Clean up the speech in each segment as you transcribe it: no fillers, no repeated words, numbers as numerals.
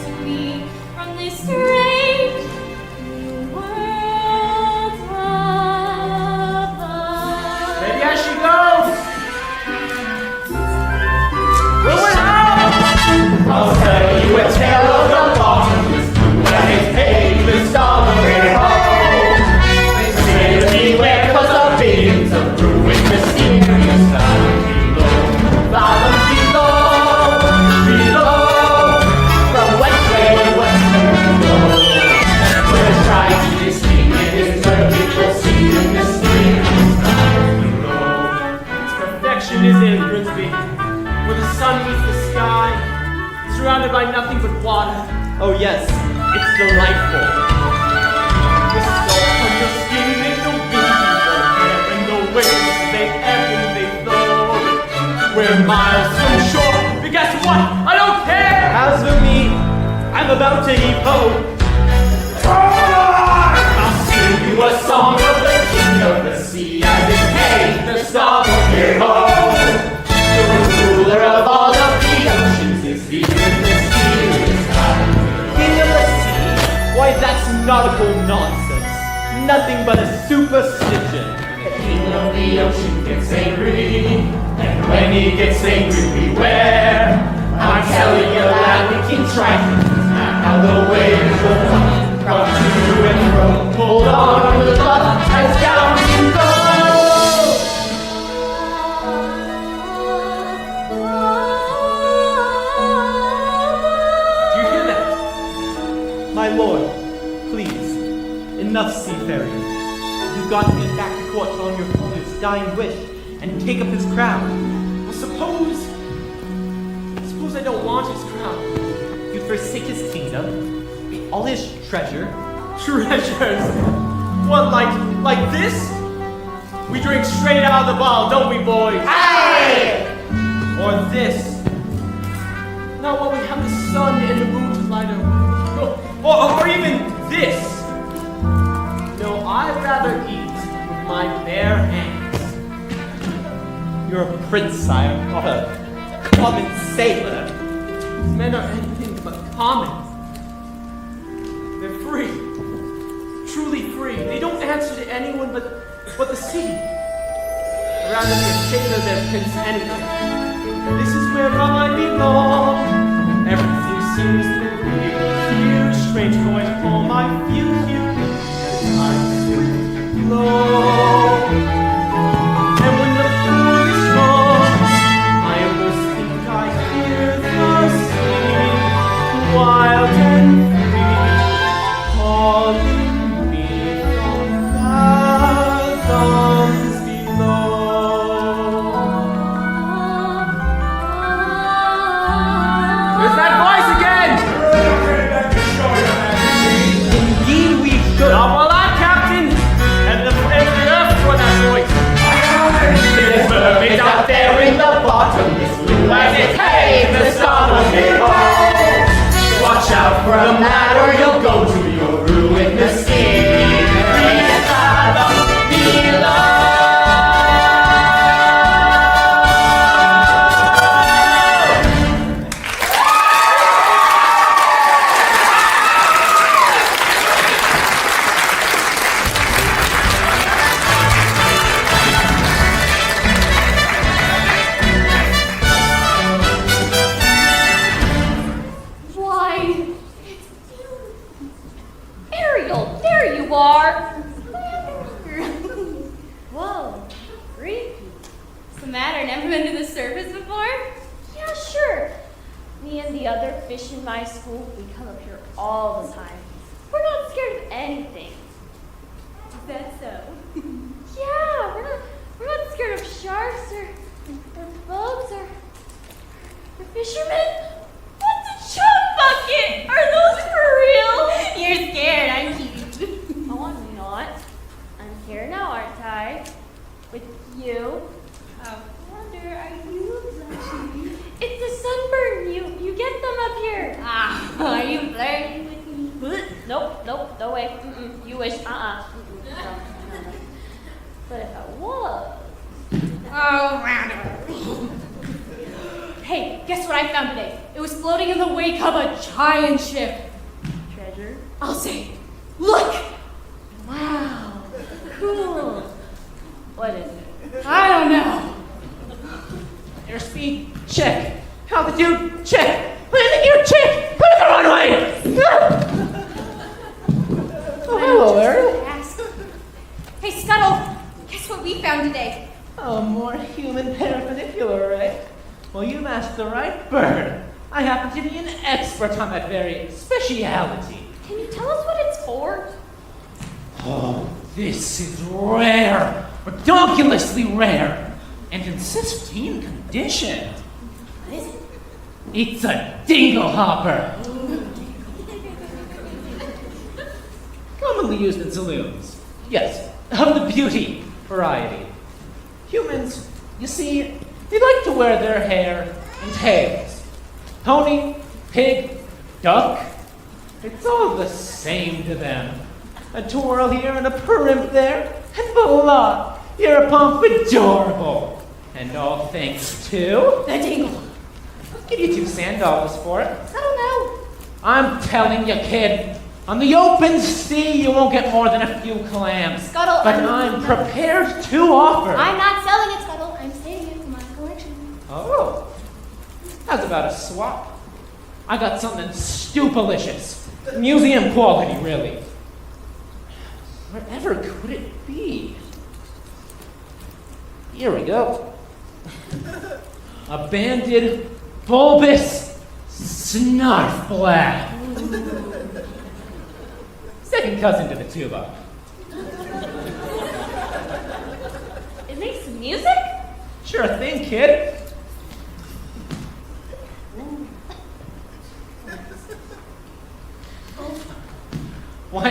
to me from this strange new world above. Maybe I should go. Will it out? I'll tell you a tale of the bottomless blue and its painless solitary home. They say to beware 'cause of billions of ruined mysterious valleys below. Valleys below, from west way to west below. Where the tragedy is seen and is where people see the mysterious valleys below. Its perfection is in Grimsby, where the sun meets the sky, surrounded by nothing but water. Oh yes, it's delightful. The salt on your skin and the wind in your hair and the waves they ebb and they flow. We're miles from shore, but guess what? I don't care! As for me, I'm about to heave ho. I'll sing you a song of the king of the sea as it pays the song of your home. The ruler of all of the oceans is deep in the mysterious valley. King of the sea? Why, that's nautical nonsense. Nothing but a superstition. The king of the ocean gets angry, and when he gets angry, beware. I'm telling you that we can track how the waves will come to and fro. Hold on to the thought as down you go. Do you hear that? My lord, please, enough seafaring. You've got to get back to court on your father's dying wish and take up his crown. Well, suppose I don't want his crown. You'd forsake his kingdom, all his treasure. Treasures? What, like this? We drink straight out of the bottle, don't we, boys? Aye! Or this? No, well, we have the sun and the moon to light up. Or even this. No, I'd rather eat with my bare hands. You're a prince, sire, not a common sailor. These men are anything but common. They're free. Truly free. They don't answer to anyone but the sea. I'd rather be a sailor than Prince anything. This is where I belong. Everything seems to be here. Strange going home. I feel here. I'm still low. And when the pool is strong, I almost think I hear the sea, wild and free, calling me from fathoms below. There's that voice again! Indeed we should. Now, while I'm captain, and the earth for that voice. It is mermaids out there in the bottomless blue as it pays the sun of it all. Watch out from that or you'll go to your ruin mysterious fathom below. Why, it's you. Ariel, there you are. Whoa, creepy. What's the matter? Never been to the surface before? Yeah, sure. Me and the other fish in my school, we come up here all the time. We're not scared of anything. Is that so? Yeah, we're not scared of sharks or bugs or fishermen. What's a chum bucket? Are those for real? You're scared, aren't you? Oh, I'm not. I'm here now, aren't I? With you. I wonder, are you blushing? It's a sunburn. You get them up here. Are you flirting with me? Nope, no way. You wish. No. But if I was. Oh, round. Hey, guess what what I found today. It was floating in the wake of a giant ship. Treasure? I'll say, look! Wow, cool. What is it? I don't know. Airspeed, check. Altitude, check. Landing gear, check. Clear the runway. Oh, hello, Ariel. Ask. Hey, Scuttle, guess what we found today? Oh, more human perpendicular array. Well, you asked the right bird. I happen to be an expert on that very speciality. Can you tell us what it's for? Oh, this is rare. Ridiculously rare. And in pristine condition. What is it? It's a dingle hopper. Commonly used in saloons. Yes, of the beauty variety. Humans, you see, they like to wear their hair in tails. Pony, pig, duck, it's all the same to them. A twirl here and a primp there, and voila, you're a pompadourable. And all thanks to... The dingle. I'll give you $2 for it. I don't know. I'm telling you, kid, on the open sea, you won't get more than a few clams. Scuttle, but I'm prepared to offer. I'm not selling it, Scuttle. I'm saving it for my collection. Oh, how's about a swap? I got something stupelicious. Museum quality, really. Wherever could it be? Here we go. A banded, bulbous snarfblack. Second cousin to the tuba. It makes music? Sure thing, kid. Why,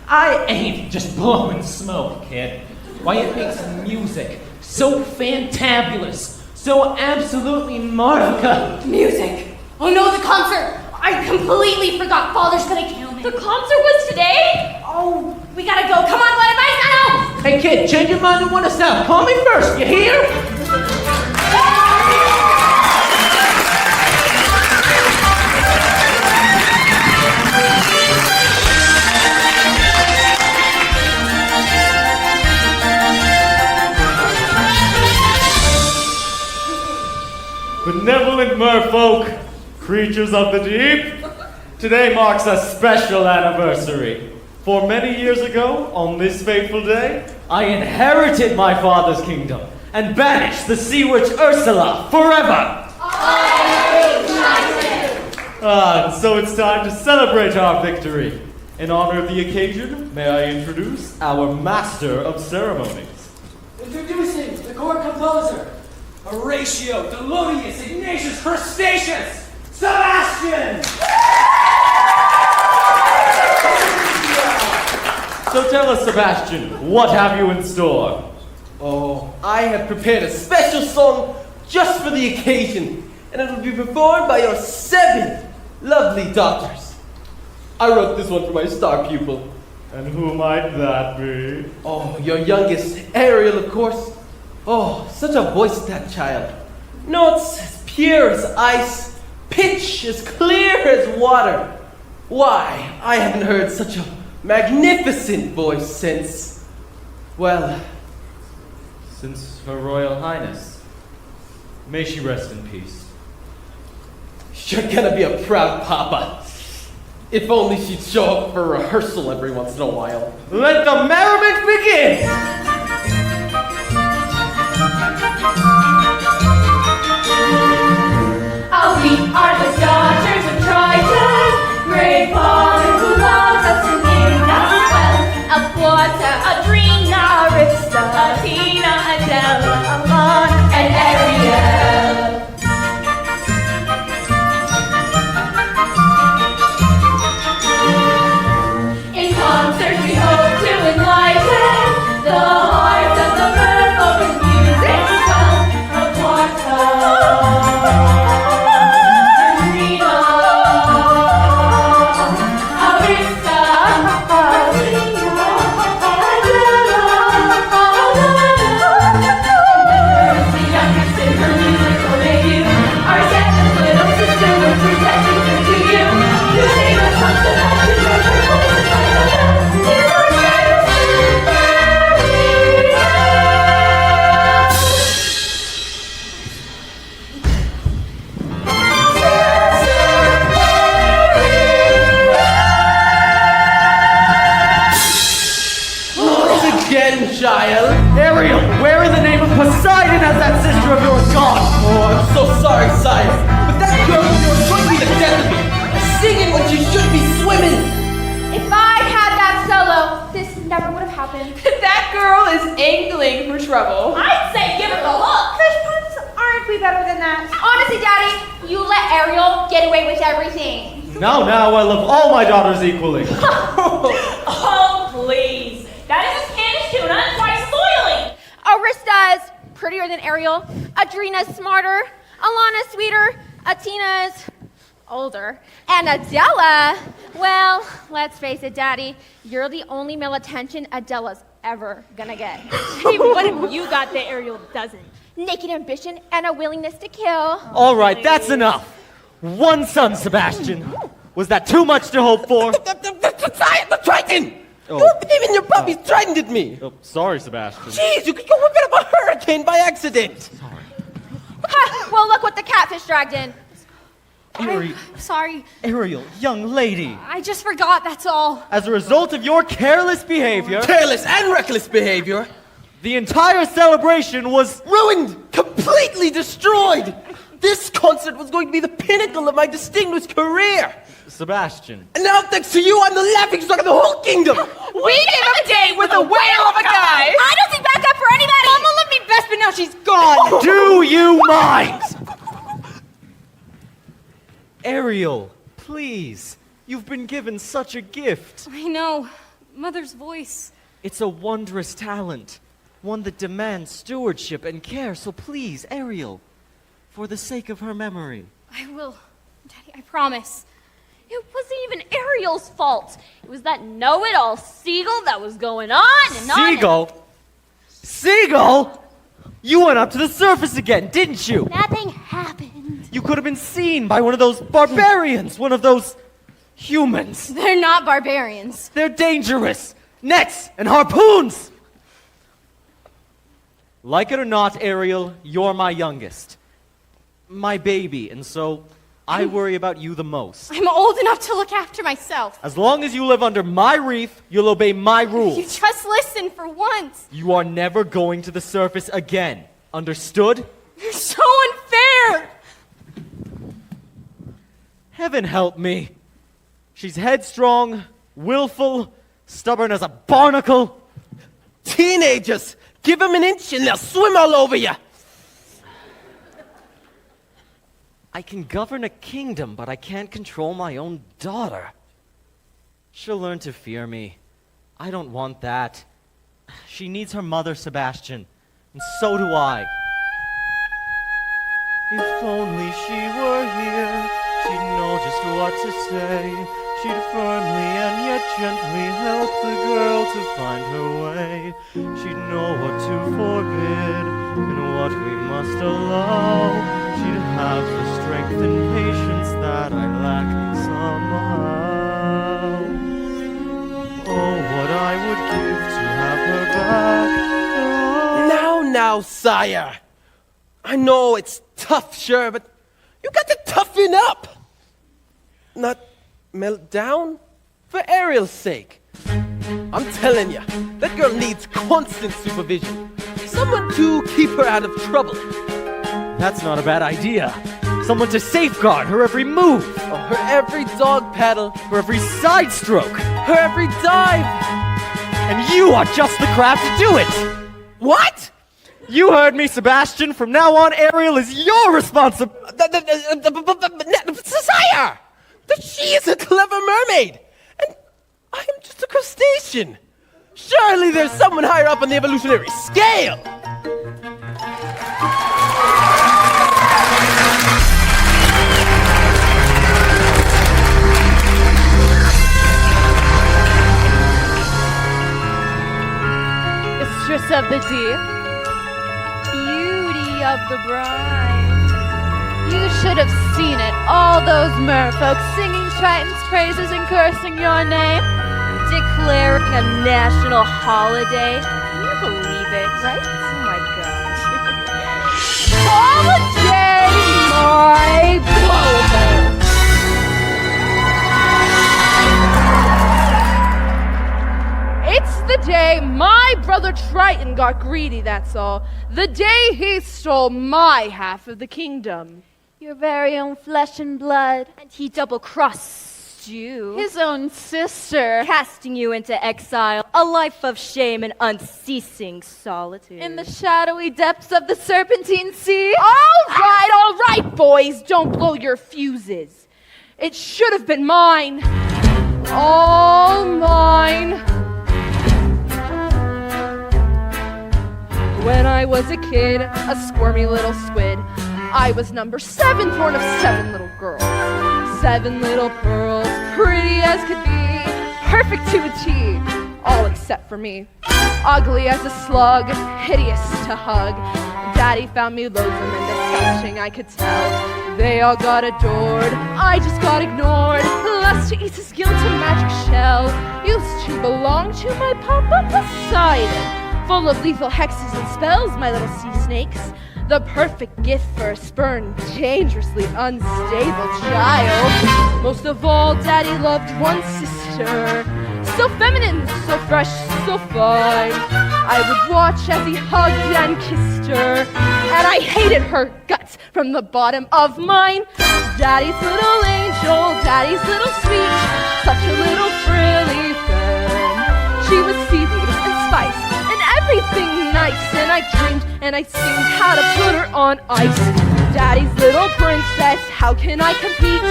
I ain't just blowing smoke, kid. Why, it makes music so fantabulous, so absolutely marca. Music. Oh no, the concert. I completely forgot. Father's gonna kill me. The concert was today? Oh, we gotta go. Come on, what advice? I know. Hey, kid, change your mind and want to stop. Call me first, you hear? Benevolent merfolk, creatures of the deep, today marks a special anniversary. For many years ago, on this fateful day, I inherited my father's kingdom and banished the sea witch Ursula forever. And so it's time to celebrate our victory. In honor of the occasion, may I introduce our master of ceremonies. Introducing the court composer, Horatio, Delodius, Ignatius, Crustaceus, Sebastian! So tell us, Sebastian, what have you in store? Oh, I have prepared a special song just for the occasion, and it will be performed by your 7 lovely daughters. I wrote this one for my star pupil. And who might that be? Oh, your youngest, Ariel, of course. Oh, such a voice, that child. Notes as pure as ice, pitch as clear as water. Why, I haven't heard such a magnificent voice since, well, Since Her Royal Highness. May she rest in peace. you're gonna be a proud papa. If only she'd show up for rehearsal every once in a while. Let the merriment begin! Oh, we are the daughters of Triton, great father who loves us and gave us well. Alquata, Adrena, Arista, Athena, Adela, Amon, and Ariel. In concert we hope to enlighten the sorry, sire, but that girl of yours could be the death of me. Singing when she should be swimming. If I had that solo, this never would have happened. That girl is angling for trouble. I'd say give it the look. Fish puns, aren't we better than that? Honestly, Daddy, you let Ariel get away with everything. Now, I love all my daughters equally. Oh, please. That is a Spanish tuna and twice boiling. Arista's prettier than Ariel. Adrina's smarter. Alana's sweeter. Atina's older. And Adela, well, let's face it, Daddy, you're the only male attention Adela's ever gonna get. What have you got that Ariel doesn't? Naked ambition and a willingness to kill. All right, that's enough. One son, Sebastian. Was that too much to hope for? The Triton! Oh. Don't believe in your puppies, Tritoned me. Oh, sorry, Sebastian. Jeez, you could go a bit of a hurricane by accident. Ha, well, look what the catfish dragged in. Sorry, Ariel, young lady. I just forgot, that's all. As a result of your careless behavior, Careless and reckless behavior. the entire celebration was Ruined, completely destroyed. This concert was going to be the pinnacle of my distinguished career. Sebastian. And now, thanks to you, I'm the laughing stock of the whole kingdom. We gave a date with a whale of a guy. I don't think back up for anybody. Mama loved me best, but now she's gone. Do you mind? Ariel, please. You've been given such a gift. I know. Mother's voice. It's a wondrous talent, one that demands stewardship and care. So please, Ariel, for the sake of her memory. I will. Daddy, I promise. It wasn't even Ariel's fault. It was that know-it-all seagull that was going on and on. Seagull? Seagull? You went up to the surface again, didn't you? Nothing happened. You could have been seen by one of those barbarians, one of those humans. They're not barbarians. They're dangerous. Nets and harpoons. Like it or not, Ariel, you're my youngest. My baby, and so I worry about you the most. I'm old enough to look after myself. As long as you live under my reef, you'll obey my You rules. just listen for once. You are never going to the surface again. Understood? You're so unfair. Heaven help me. She's headstrong, willful, stubborn as a barnacle. Teenagers, give them an inch and they'll swim all over you. I can govern a kingdom, but I can't control my own daughter. She'll learn to fear me. I don't want that. She needs her mother, Sebastian, and so do I. If only she were here, she'd know just what to say. She'd firmly and yet gently help the girl to find her way. She'd know what to forbid and what we must allow. She'd have the strength and patience that I lack somehow. Oh, what I would give to have her back. Now, sire. I know it's tough, sure, but you got to toughen up. Not melt down for Ariel's sake. I'm telling you, that girl needs constant supervision. Someone to keep her out of trouble. That's not a bad idea. Someone to safeguard her every move, Oh, her every dog paddle, her every side stroke. her every dive. And you are just the craft to do it. What? You heard me, Sebastian. From now on, Ariel is your responsibility. Sire! She is a clever mermaid, and I am just a crustacean. Surely there's someone higher up on the evolutionary scale. Mistress of the deep, beauty of the bride. You should have seen it. All those merfolk singing Triton's praises and cursing your name, declaring a national holiday. Can you believe it? Right? Oh my gosh. Holiday, my blowhole. It's the day my brother Triton got greedy, that's all. The day he stole my half of the kingdom. Your very own flesh and blood. And he double-crossed you. His own sister. Casting you into exile, a life of shame and unceasing solitude. In the shadowy depths of the Serpentine Sea. All right, boys, don't blow your fuses. It should have been mine. All mine. When I was a kid, a squirmy little squid, I was number 7, born of 7 little girls. 7 little pearls, pretty as could be, perfect to a T, all except for me. Ugly as a slug, hideous to hug. Daddy found me loathsome and disgusting, I could tell. They all got adored, I just got ignored. Lust to eat his guilt a magic shell. Used to belong to my papa Poseidon, full of lethal hexes and spells, my little sea snakes. The perfect gift for a spurned, dangerously unstable child. Most of all, Daddy loved one sister. So feminine, so fresh, so fine. I would watch as he hugged and kissed her, and I hated her guts from the bottom of mine. Daddy's little angel, Daddy's little sweet, such a little frilly femme. She was seaweed and spice and everything nice, and I dreamed and I schemed how to put her on ice. Daddy's little princess, how can I compete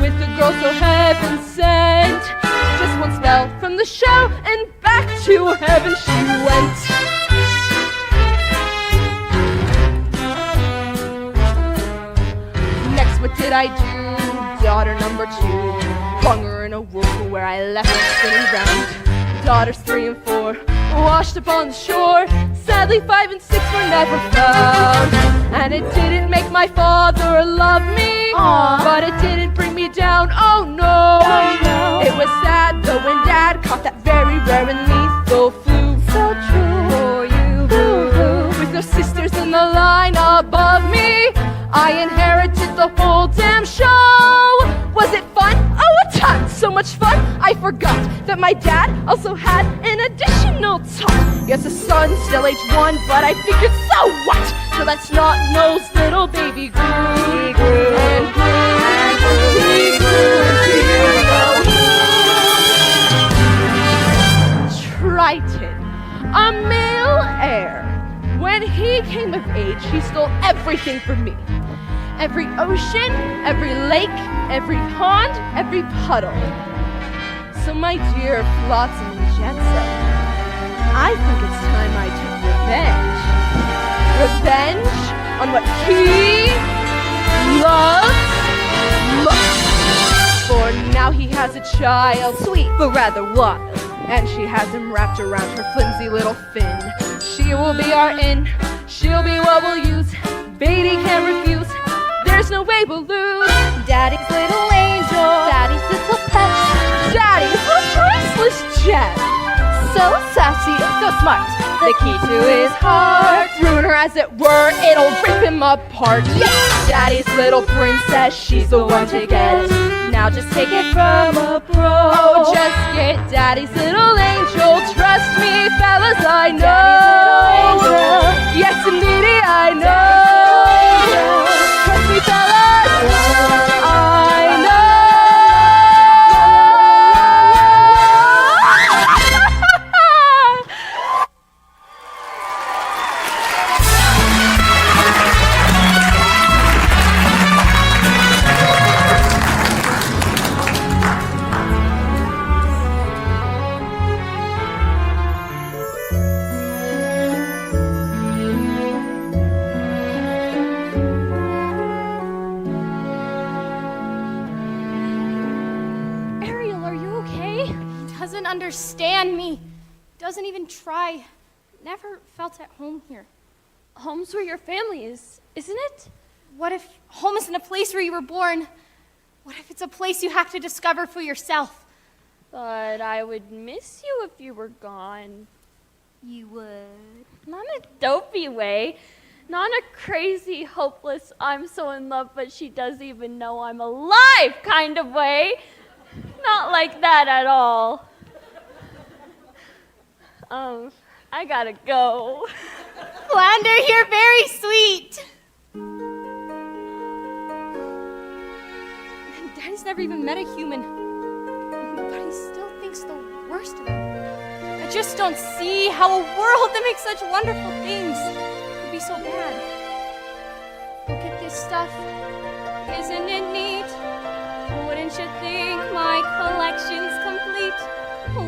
with the girl so heaven sent? Just one spell from the show and back to heaven she went. Next, what did I do? Daughter number 2, flung her in a whirlpool where I left her spinning round. Daughters 3 and 4 washed up on the shore. Sadly, 5 and 6 were never found. And it didn't make my father love me, but it didn't bring me down, oh no. It was sad though when Dad caught that very rare and lethal flu. So true for you, boo-hoo. With no sisters in the line above me, I inherited the whole damn show. Was it fun? Oh, a ton! So much fun, I forgot that my dad also had an additional ton. Yes, a son, still age 1, but I figured, so what? So that snot-nosed little baby grew. He grew and grew and grew. He grew and grew. Triton, a male heir. When he came of age, he stole everything from me. Every ocean, every lake, every pond, every puddle. So my dear Flotsam and Jetsam, I think it's time I took revenge. Revenge on what he loves most. For now he has a child, sweet but rather wild, and she has him wrapped around her flimsy little fin. She will be our in, she'll be what we'll use. Beatty can't refuse, there's no way we'll lose. Daddy's little angel, Daddy's little pet. Daddy's a priceless gem. So sassy, so smart. the key to his heart. Ruin her as it were, it'll rip him apart. Daddy's little princess, she's the one to get. Now just take it from a pro. Oh, just get Daddy's little angel. Trust me, fellas, I know. Daddy's little angel. Yes, indeedy, I know. Trust me, fellas, I know. Understand me, doesn't even try, never felt at home here. Home's where your family is, isn't it? What if home isn't a place where you were born? What if it's a place you have to discover for yourself? But I would miss you if you were gone. You would? Not in a dopey way. Not in a crazy, hopeless, I'm so in love but she doesn't even know I'm alive kind of way. Not like that at all. I gotta go. Flounder, you're very sweet. Daddy's never even met a human, but he still thinks the worst of them. I just don't see how a world that makes such wonderful things could be so bad. Look at this stuff. Isn't it neat? Wouldn't you think my collection's complete?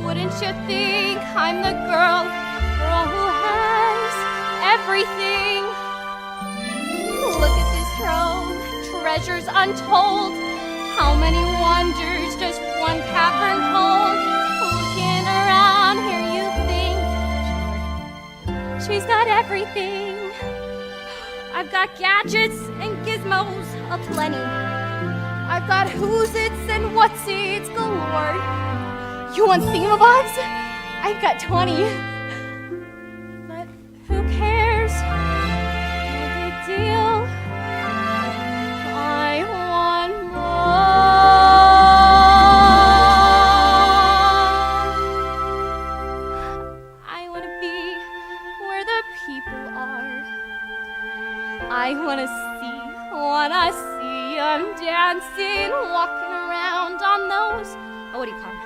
Wouldn't you think I'm the girl who has everything? Look at this trove, treasures untold. How many wonders does one cavern hold? Looking around here, you think she's got everything. I've got gadgets and gizmos aplenty. I've got who's its and what's its galore. You want thingamabobs? I've got 20. But who cares? No big deal. I want more. I want to be where the people are. I wanna see them dancing, walking around on those, what do you call them?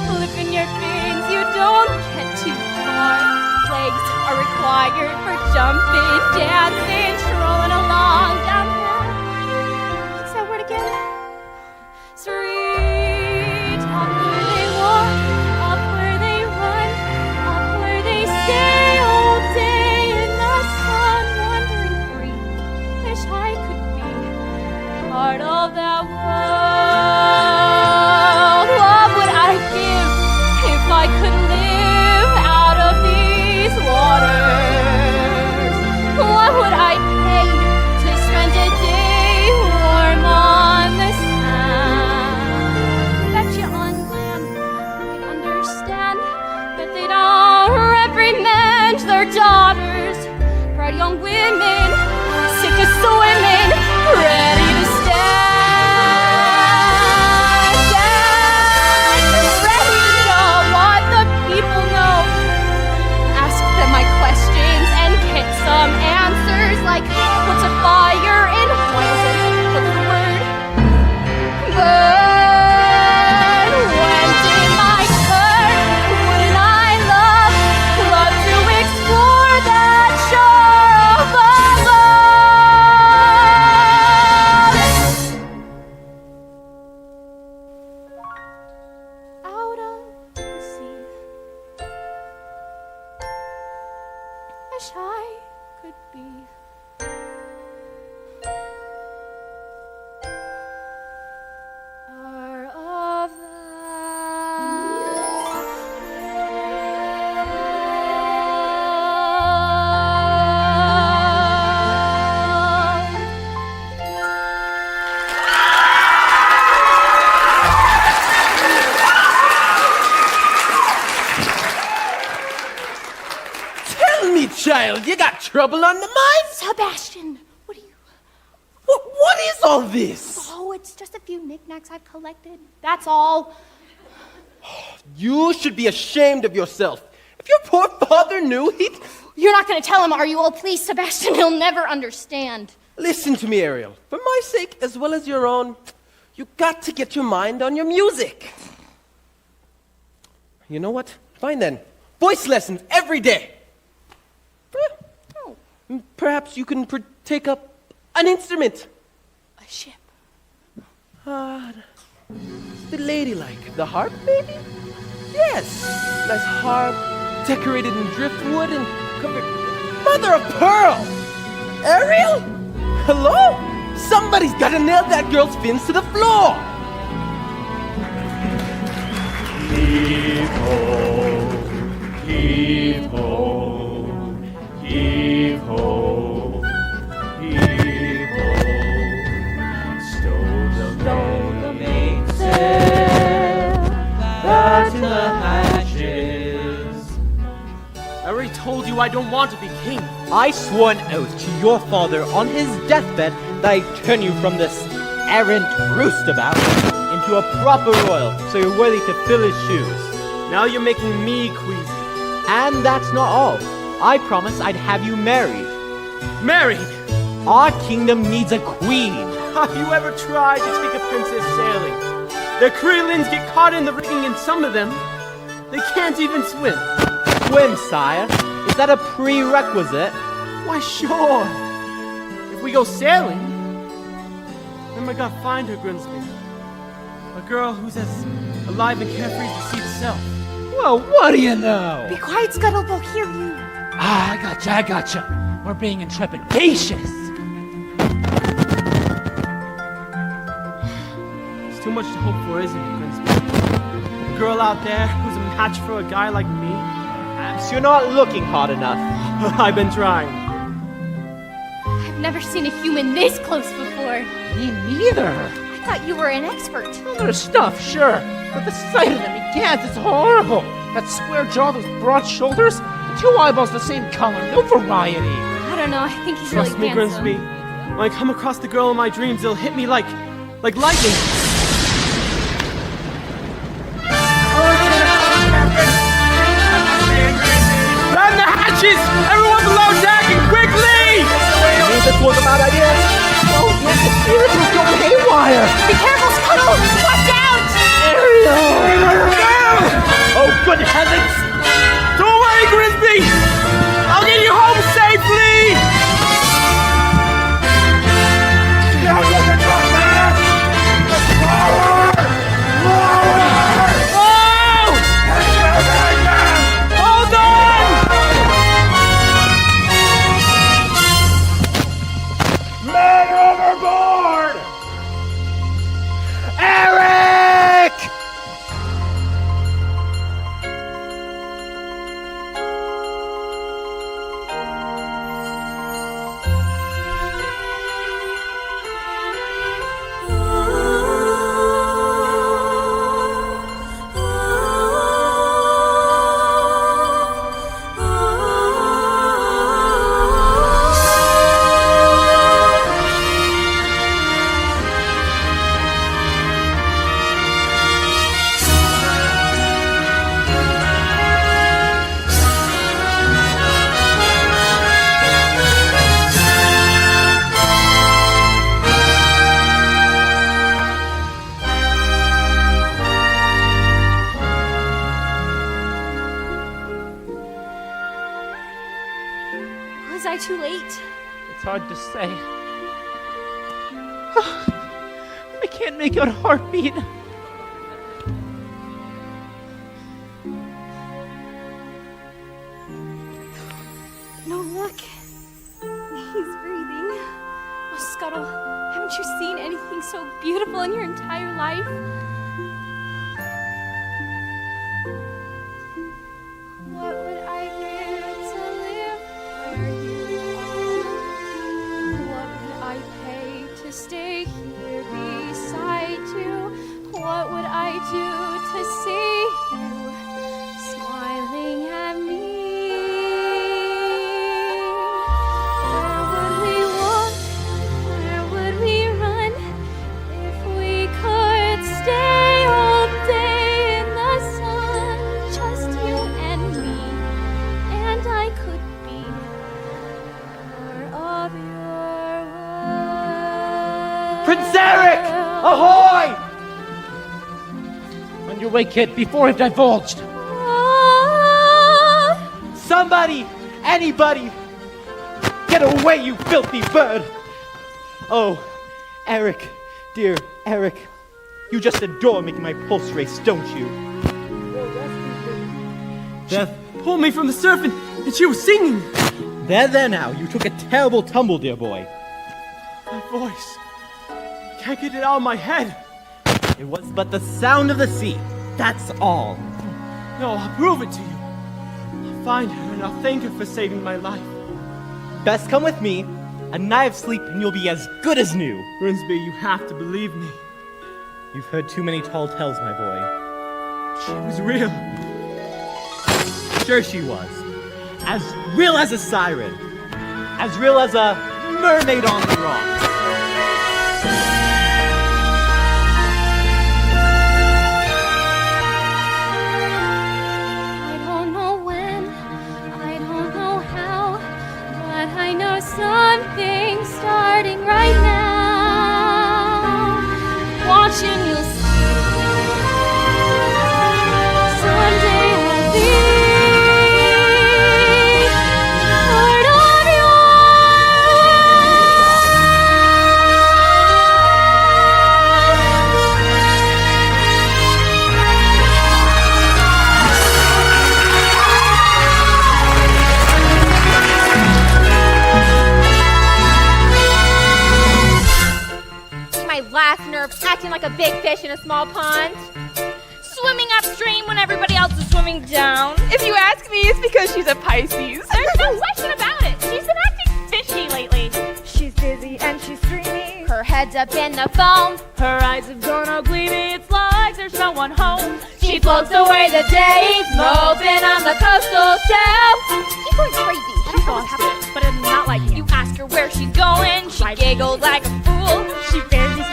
Flipping your fins, you don't get too far. Legs are required for jumping, dancing, strolling along down there. What's that word again? Street, up where they walk, up where they run, up where they stay all day in the sun, wandering free. Wish I could be part of that world. What would I give if I could live out of these waters? What would I pay to spend a day warm on the sand? Bet you on land they understand that they don't reprimand their daughters. Bright young women, sick of swimming, ready to stand. Ready to know what the people know. Ask them my questions and get some answers like what's a fire and why is it? What's the word? Burn. When did my turn? Wouldn't I love to explore that shore above? Out of the sea. Wish I could be part of Tell me, child, you got trouble on the mind? Sebastian, what are you? What is all this? Oh, it's just a few knickknacks I've collected. That's all. You should be ashamed of yourself. If your poor father knew, he'd... You're not going to tell him, are you? Oh, please, Sebastian, he'll never understand. Listen to me, Ariel. For my sake, as well as your own, you got to get your mind on your music. You know what? Fine then. Voice lessons every day. Oh, Perhaps you can take up an instrument. a ship. The ladylike. The harp, maybe? Yes. Nice harp, decorated in driftwood and covered... Mother of pearl! Ariel? Hello? Somebody's got to nail that girl's fins to the floor. Heave ho, heave ho, heave ho, heave ho. Stow the mainsail, fasten the hatches. I already told you I don't want to be king. I swore an oath to your father on his deathbed that I'd turn you from this errant roustabout into a proper royal, so you're worthy to fill his shoes. Now you're making me queasy. And that's not all. I promised I'd have you married. Married? Our kingdom needs a queen. Have you ever tried to take a princess sailing? Their crewlings get caught in the rigging, and some of them, they can't even swim. Swim, sire? Is that a prerequisite? Why, sure. If we go sailing, then we gotta find her, Grimsby. A girl who's as alive and carefree as the sea itself. Well, what do you know? Be quiet, Scuttle. They'll hear you. Ah, I gotcha. We're being intrepidatious. It's too much to hope for, isn't it, Grimsby? A girl out there who's a match for a guy like me? Perhaps you're not looking hard enough. I've been trying. I've never seen a human this close before. Me neither. I thought you were an expert. Well, there's stuff, sure. But the sight of them, egad, it's horrible. That square jaw, those broad shoulders, and 2 eyeballs the same color, no variety. I don't know. I think he's Trust really me, handsome. Grimsby. When I come across the girl in my dreams, it'll hit me like lightning. Ram the hatches! Everyone below deck and quickly! This was a bad idea. Oh, yes, the spirits will go haywire. Be careful, Scuttle! Watch out! Oh, good heavens! Don't worry, Grimsby! I'll get you home safely! Oh! Hold on! Man overboard! Eric! Was I too late? It's hard to say. I can't make out a heartbeat. No, look. He's breathing. Oh, Scuttle, haven't you seen anything so beautiful in your entire life? What would I give to live where you are? What would I pay to stay here beside you? What would I do to see you smiling at me? Where would we walk? Where would we run if we could stay all day in the sun? Just you and me, and I could be more of your world. Prince Eric! Ahoy! On your way, kid, before I've divulged. Ah. Somebody! Anybody! Get away, you filthy bird! Oh, Eric, dear Eric, you just adore making my pulse race, don't you? Death pulled me from the surf and she was singing. There now, you took a terrible tumble, dear boy. My voice, can't get it out of my head. It was but the sound of the sea, that's all. No, I'll prove it to you. I'll find her and I'll thank her for saving my life. Best come with me. A night of sleep and you'll be as good as new. Grimsby, you have to believe me. You've heard too many tall tales, my boy. She was real. Sure she was. As real as a siren. As real as a mermaid on the rocks. I don't know when, I don't know how, but I know something started. ass nerve acting like a big fish in a small pond? Swimming upstream when everybody else is swimming down. If you ask me, it's because she's a Pisces. There's no question about it. She's been acting fishy lately. She's dizzy and she's dreamy. Her head's up in the foam. Her eyes have gone all gleamy, it's like there's no one home. She floats away the days, moping on the coastal shelf. She's going crazy. She's lost it, but it's not like you ask her where she's going. She giggles like a fool. She barely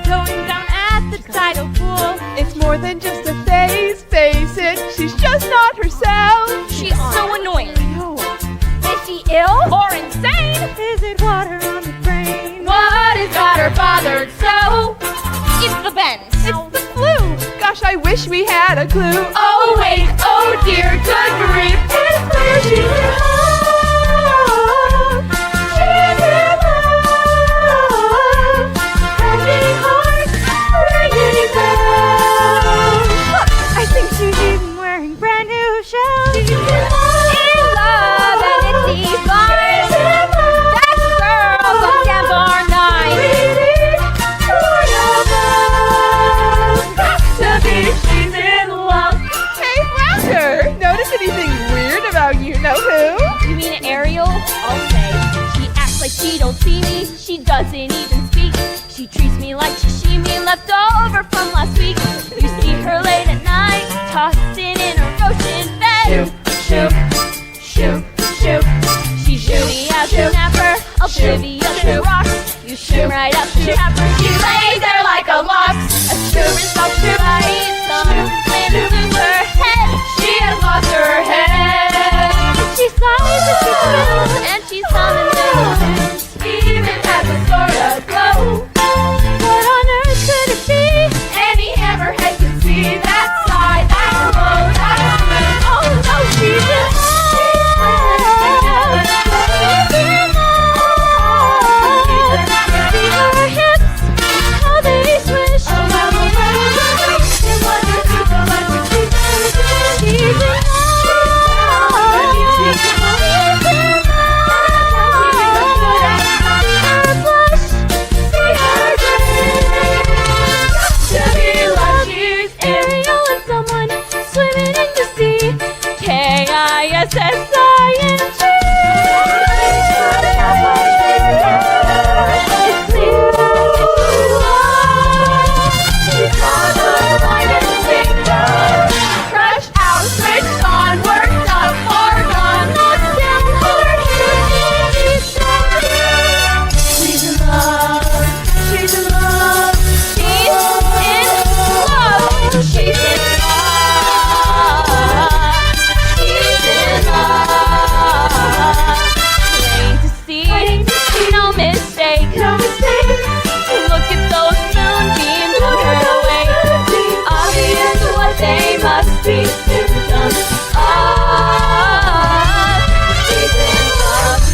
going down at the tidal pool. It's more than just a phase, face it. She's just not herself. She's so annoying. No. Is she ill? Or insane. Is it water on the brain? What has got her bothered so? It's the bend. It's the flu. Gosh, I wish we had a clue. Oh wait, oh dear, good grief. It's clear she's in love. She's in love. Breaking heart, breaking bells. I think she's even wearing brand new shoes. She's in love and it's divine. That girl's on Denver 9. She's in love. Hey, Flounder, notice anything weird about you know who? You mean Ariel? I'll say. She acts like she don't see me. She doesn't even speak. She treats me like sashimi left over from last week. You see her late at night, tossing in her ocean bed. Shoot, shoot, shoot. She's shooty as a snapper, oblivious to rocks. You shoot right up to her, she lays there like a lox. Assurance of her right, assurance into her head. She has lost her head. She sighs as she spills, and she's humming little tunes. Even has a sort of glow. What on earth could it be? Any hammerhead can see that side, that glow, that smooth. Oh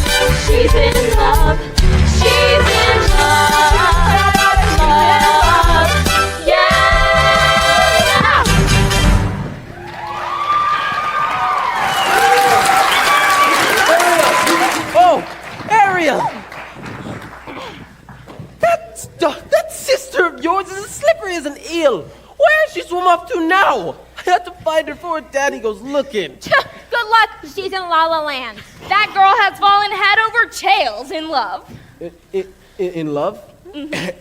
no, she's in love. That sister of yours is as slippery as an eel. Where does she swim off to now? I have to find her before Daddy goes looking. Good luck, she's in La La Land. That girl has fallen head over tails in love. In love?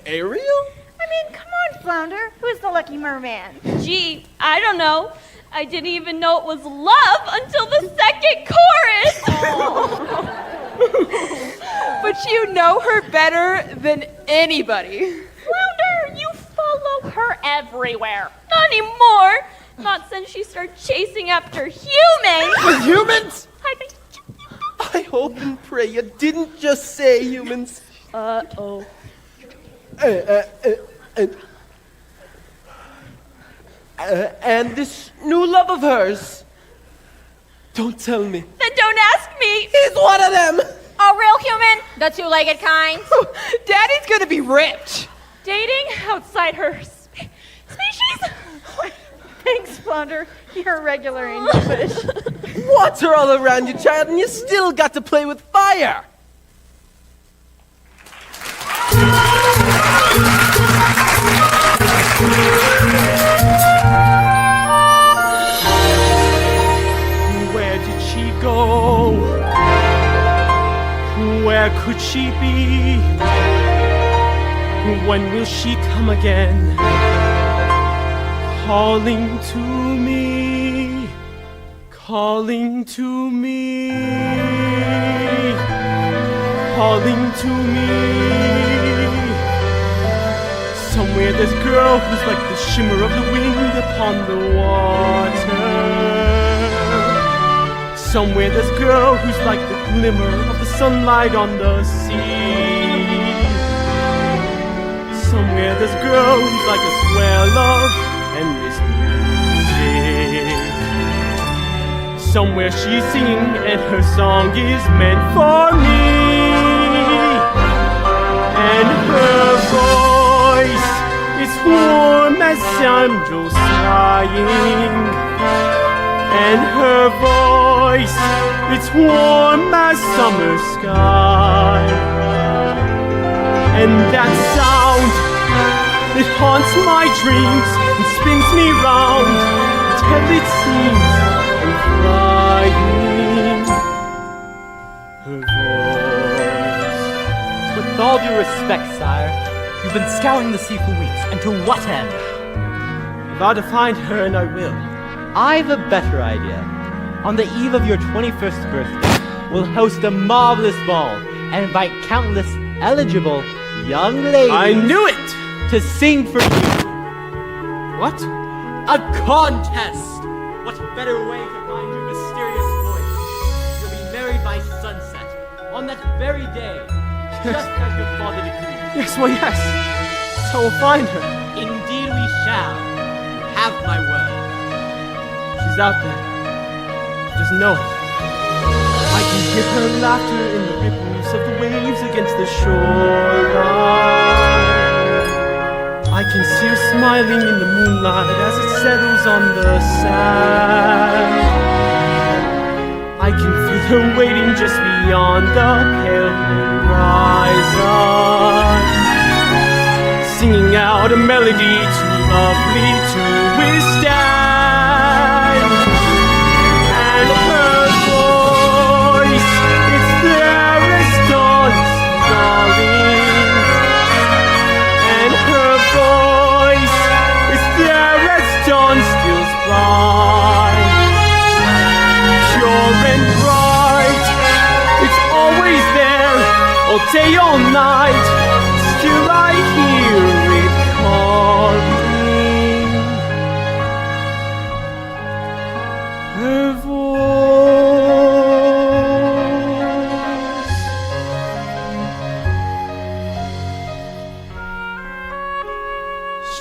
Ariel? I mean, come on, Flounder. Who's the lucky merman? Gee, I don't know. I didn't even know it was love until the second chorus. But you know her better than anybody. Flounder, you follow her everywhere. Not anymore. Not since she started chasing after humans. Humans? I think. I hope and pray you didn't just say humans. Uh-oh. And this new love of hers. Don't tell me. Then don't ask me. He's one of them. A real human? The two-legged kind? Daddy's gonna be rich. Dating outside her species? Thanks, Flounder. You're a regular angelfish. Water all around you, child, and you still got to play with fire. where could she be? When will she come again? Calling to me, calling to me, calling to me. Somewhere there's a girl who's like the shimmer of the wind upon the water. Somewhere there's a girl who's like the glimmer of the sunlight on the sea. Somewhere there's a girl who's like a swell of endless music. Somewhere she's singing and her song is meant for me. And her voice is warm as Sandro sighing. And her voice, it's warm as summer sky. And that sound, it haunts my dreams and spins me round till it seems I'm flying. Her voice. With all due respect, sire, you've been scouring the sea for weeks, and to what end? I vow to find her, and I will. I've a better idea. On the eve of your 21st birthday, we'll host a marvelous ball and invite countless eligible young ladies I knew it! to sing for you. What? A contest! What better way to find your mysterious voice? You'll be married by sunset, on that very day, just as your father decreed. Yes, well, yes. So we'll find her. Indeed we shall. You have my word. She's out there. Just know it. I can hear her laughter in the ripples of the waves against the shoreline. I can see her smiling in the moonlight as it settles on the sand. I can feel her waiting just beyond the pale horizon, singing out a melody too lovely to withstand. And her voice, it's there as dawn's darling. And her voice, it's there as dawn steals by. Pure and bright, it's always there, all day, all night. Still I hear it calling. Her voice.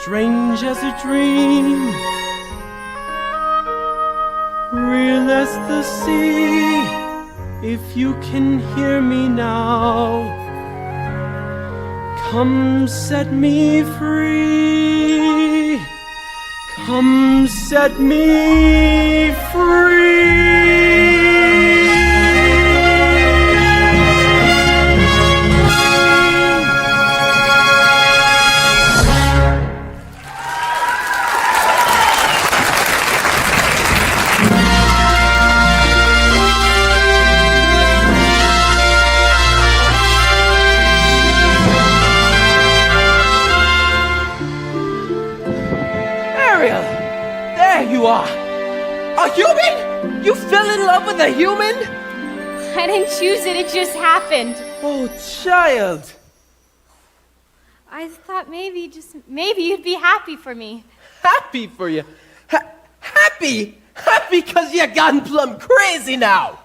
Strange as a dream, real as the sea. If you can hear me now, come set me free. Come set me free. Ariel, there you are. A human? You fell in love with a human? I didn't choose it, it just happened. Oh, child. I thought maybe, just maybe you'd be happy for me. Happy for you. Happy? Happy because you gone plumb crazy now.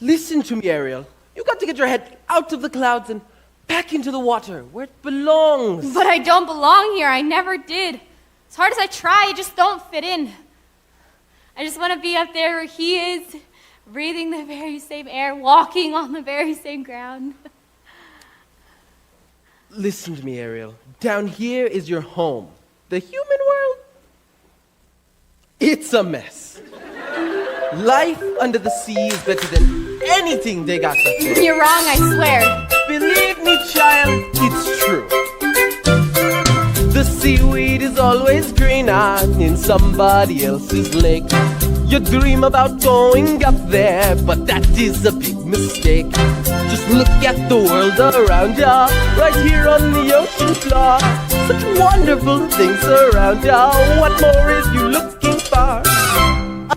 Listen to me, Ariel. You got to get your head out of the clouds and back into the water where it belongs. But I don't belong here, I never did. As hard as I try, I just don't fit in. I just want to be up there where he is, breathing the very same air, walking on the very same ground. Listen to me, Ariel. Down here is your home. The human world? It's a mess. Life under the sea is better than anything they got to say. You're wrong, I swear. Believe me, child, it's true. The seaweed is always greener in somebody else's lake. You dream about going up there, but that is a big mistake. Just look at the world around ya, right here on the ocean floor. Such wonderful things around ya. What more is you looking for?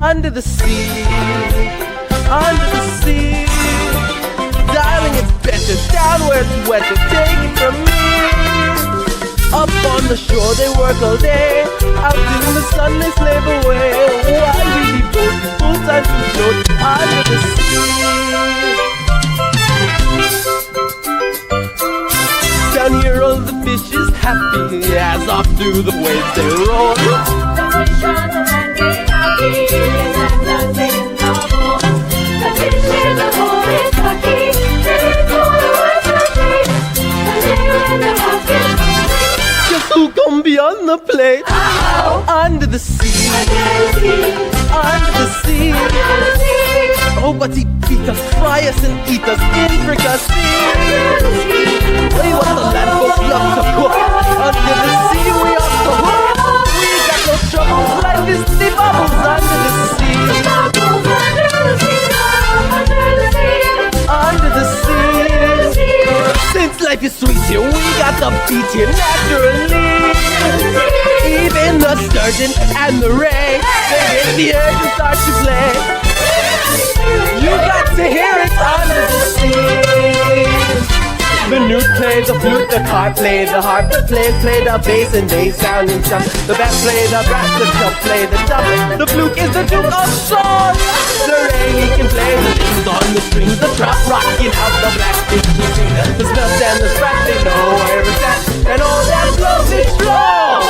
Under the sea, under the sea. Darling, it's better down where it's wetter. Take it from me. Up on the shore they work all day, out in the sun they slave away, while we devote full time to float under the sea. Down here all the fish is happy as off through the waves they roll. The fish on the land get happy, and the singing bubble. The fish in the hole is lucky, and all the world's happy. The sail in the house gets Just who come beyond the plate? Under the sea, under the sea. Oh, but he beat us, fry us and eat us in fricassee. We want the land folks love to cook. Under the sea we off the hook. We got no troubles, life is the bubbles under the sea. Under the sea. Since life is sweet here, we got the beat here naturally. Even the sturgeon and the ray, they get the urge and start to play. You got to hear it under the sea. The newt plays the flute, the harp play the harp, the play the bass and they sound and jump. The bass play the brass, the chop play the dub. The fluke is the duke of song. The ray he can play the things on the strings. The trap rocking out the blackfish to sing. The smells and the scratch they know where it's at, and all that blows is strong.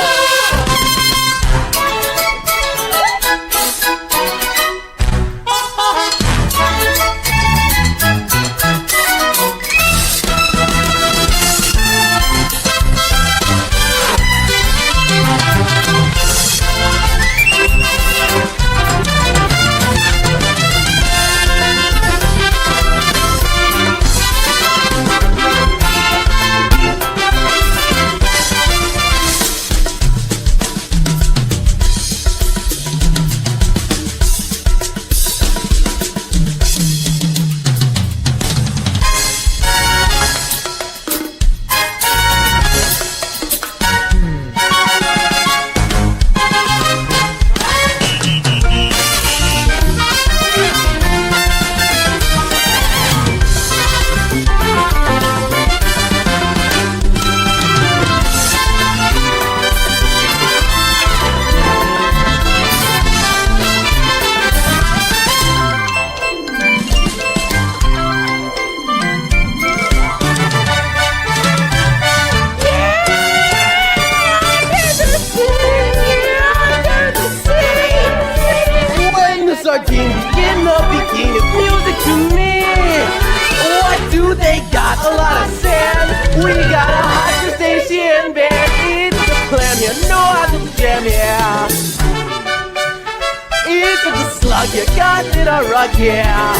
You got it a rock, yeah.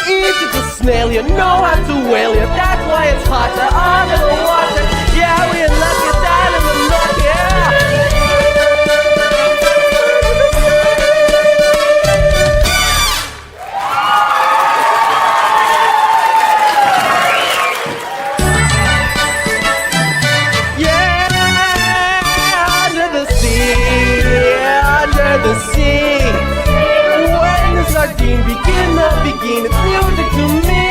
Eat it a snail, you know how to whale, yeah. That's why it's hotter under the water. Yeah, we unlock it down in the muck, yeah. Begin, it's music to me.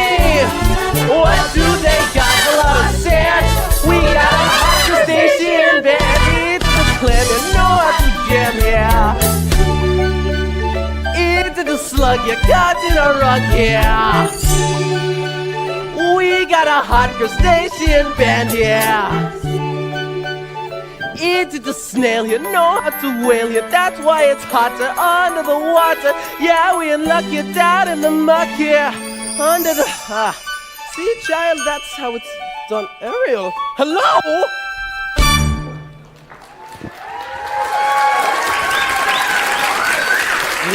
What do they got? A lot of sand. We got a hot crustacean band. It's the clan that know how to jam, yeah. It's the slug you got in a rug, yeah. We got a hot crustacean band, yeah. It's the snail, you know how to whale you. That's why it's hotter under the water. Yeah, we unlock you down in the muck, yeah. Under the... see, child, that's how it's done. Ariel, hello?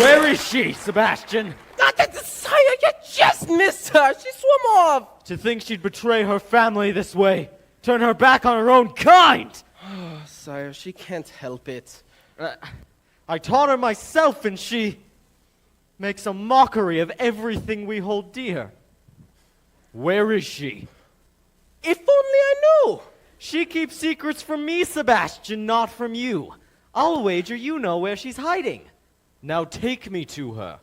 Where is she, Sebastian? Not the sire, you just missed her. She swam off. To think she'd betray her family this way. Turn her back on her own kind. Sire, she can't help it. I taught her myself, and she makes a mockery of everything we hold dear. Where is she? If only I knew. She keeps secrets from me, Sebastian, not from you. I'll wager you know where she's hiding. Now take me to her.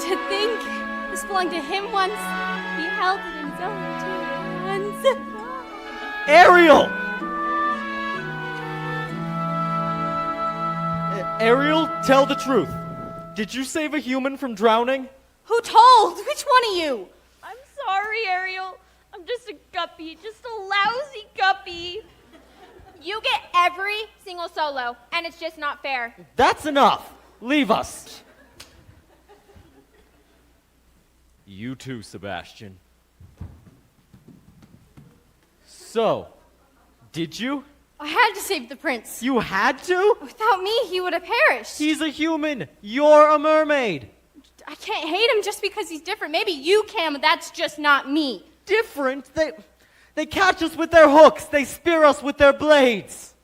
To think this belonged to him once. He held it in his own two hands. Ariel! Ariel, tell the truth. Did you save a human from drowning? Who told? Which one of you? I'm sorry, Ariel. I'm just a guppy, just a lousy guppy. You get every single solo, and it's just not fair. That's enough. Leave us. You too, Sebastian. So, did you? I had to save the prince. You had to? Without me, he would have perished. He's a human. You're a mermaid. I can't hate him just because he's different. Maybe you can, but that's just not me. Different? They catch us with their hooks. They spear us with their blades.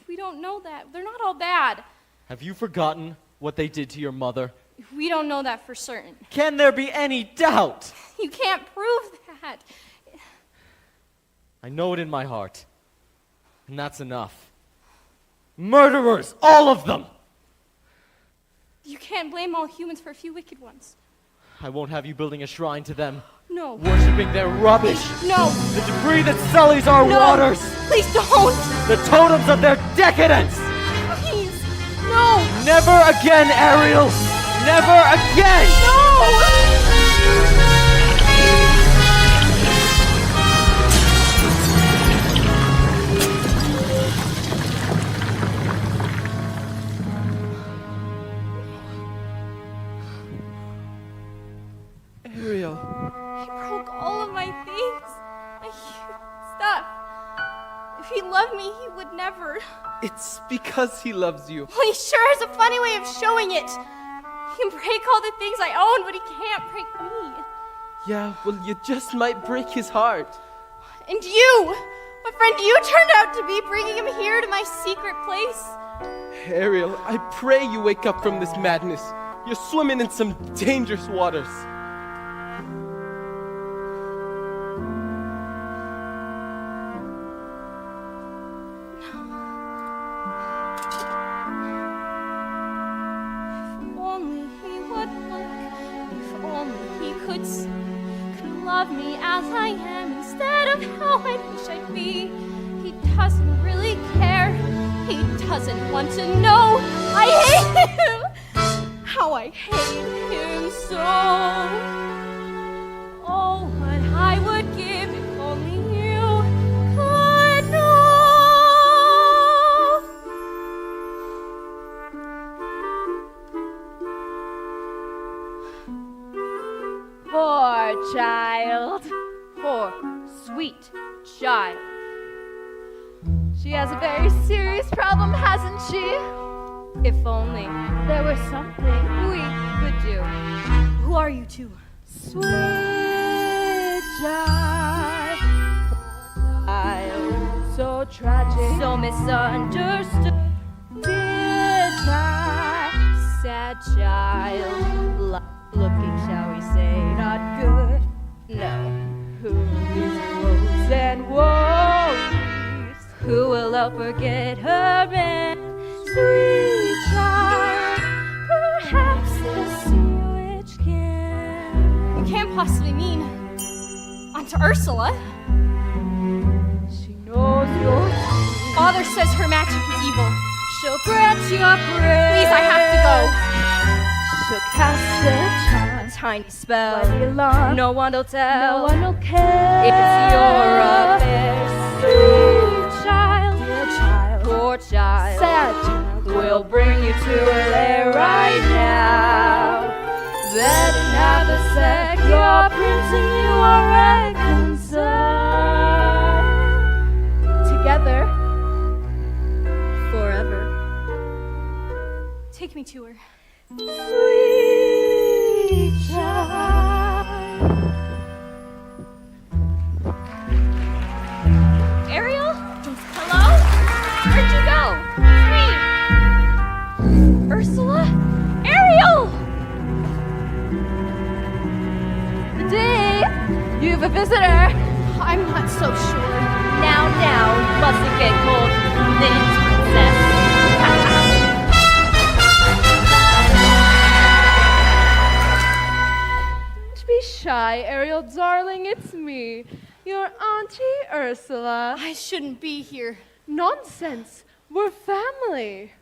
We don't know that. They're not all bad. Have you forgotten what they did to your mother? We don't know that for certain. Can there be any doubt? You can't prove that. I know it in my heart. And that's enough. Murderers, all of them! You can't blame all humans for a few wicked ones. I won't have you building a shrine to them, No. worshipping their rubbish, No. the debris that sullies our No. waters, Please don't. the totems of their decadence! Please. No. Never again, Ariel! Never again! Ariel. He broke all of my things. My stuff. If he loved me, he would never. It's because he loves you. Well, he sure has a funny way of showing it. He can break all the things I own, but he can't break me. Yeah, well, you just might break his heart. And you, what friend you turned out to be, bringing him here to my secret place. Ariel, I pray you wake up from this madness. You're swimming in some dangerous waters. Love me as I am instead of how I wish I'd be. He doesn't really care. He doesn't want to know. I hate him. How I hate him so. Oh, what I would give if only you could know. Poor child. Poor, sweet child. She has a very serious problem, hasn't she? If only there was something we could do. Who are you two? Sweet child. Child. So tragic. So misunderstood. Dear child. Sad child. Looking, shall we say, not good. No. Who needs woes and worries? Who will ever get her man? Sweet child, perhaps the sea witch can. You can't possibly mean Aunt Ursula. She knows your Father says her magic is evil. She'll grant your prayer. Please, I have to go. She'll cast a charm, A tiny spell. by the alarm. No one will tell. No one will care. It's your affair. Sweet child, dear child, Poor child. sad child. We'll bring you to her lair right now. Then in half a sec, your prince and you are reconciled. Together, Forever. Take me to her. sweet child. visitor. I'm not so sure. Now, mustn't get cold minutes, princess. Don't be shy, Ariel, darling. It's me, your Auntie Ursula. I shouldn't be here. Nonsense. We're family.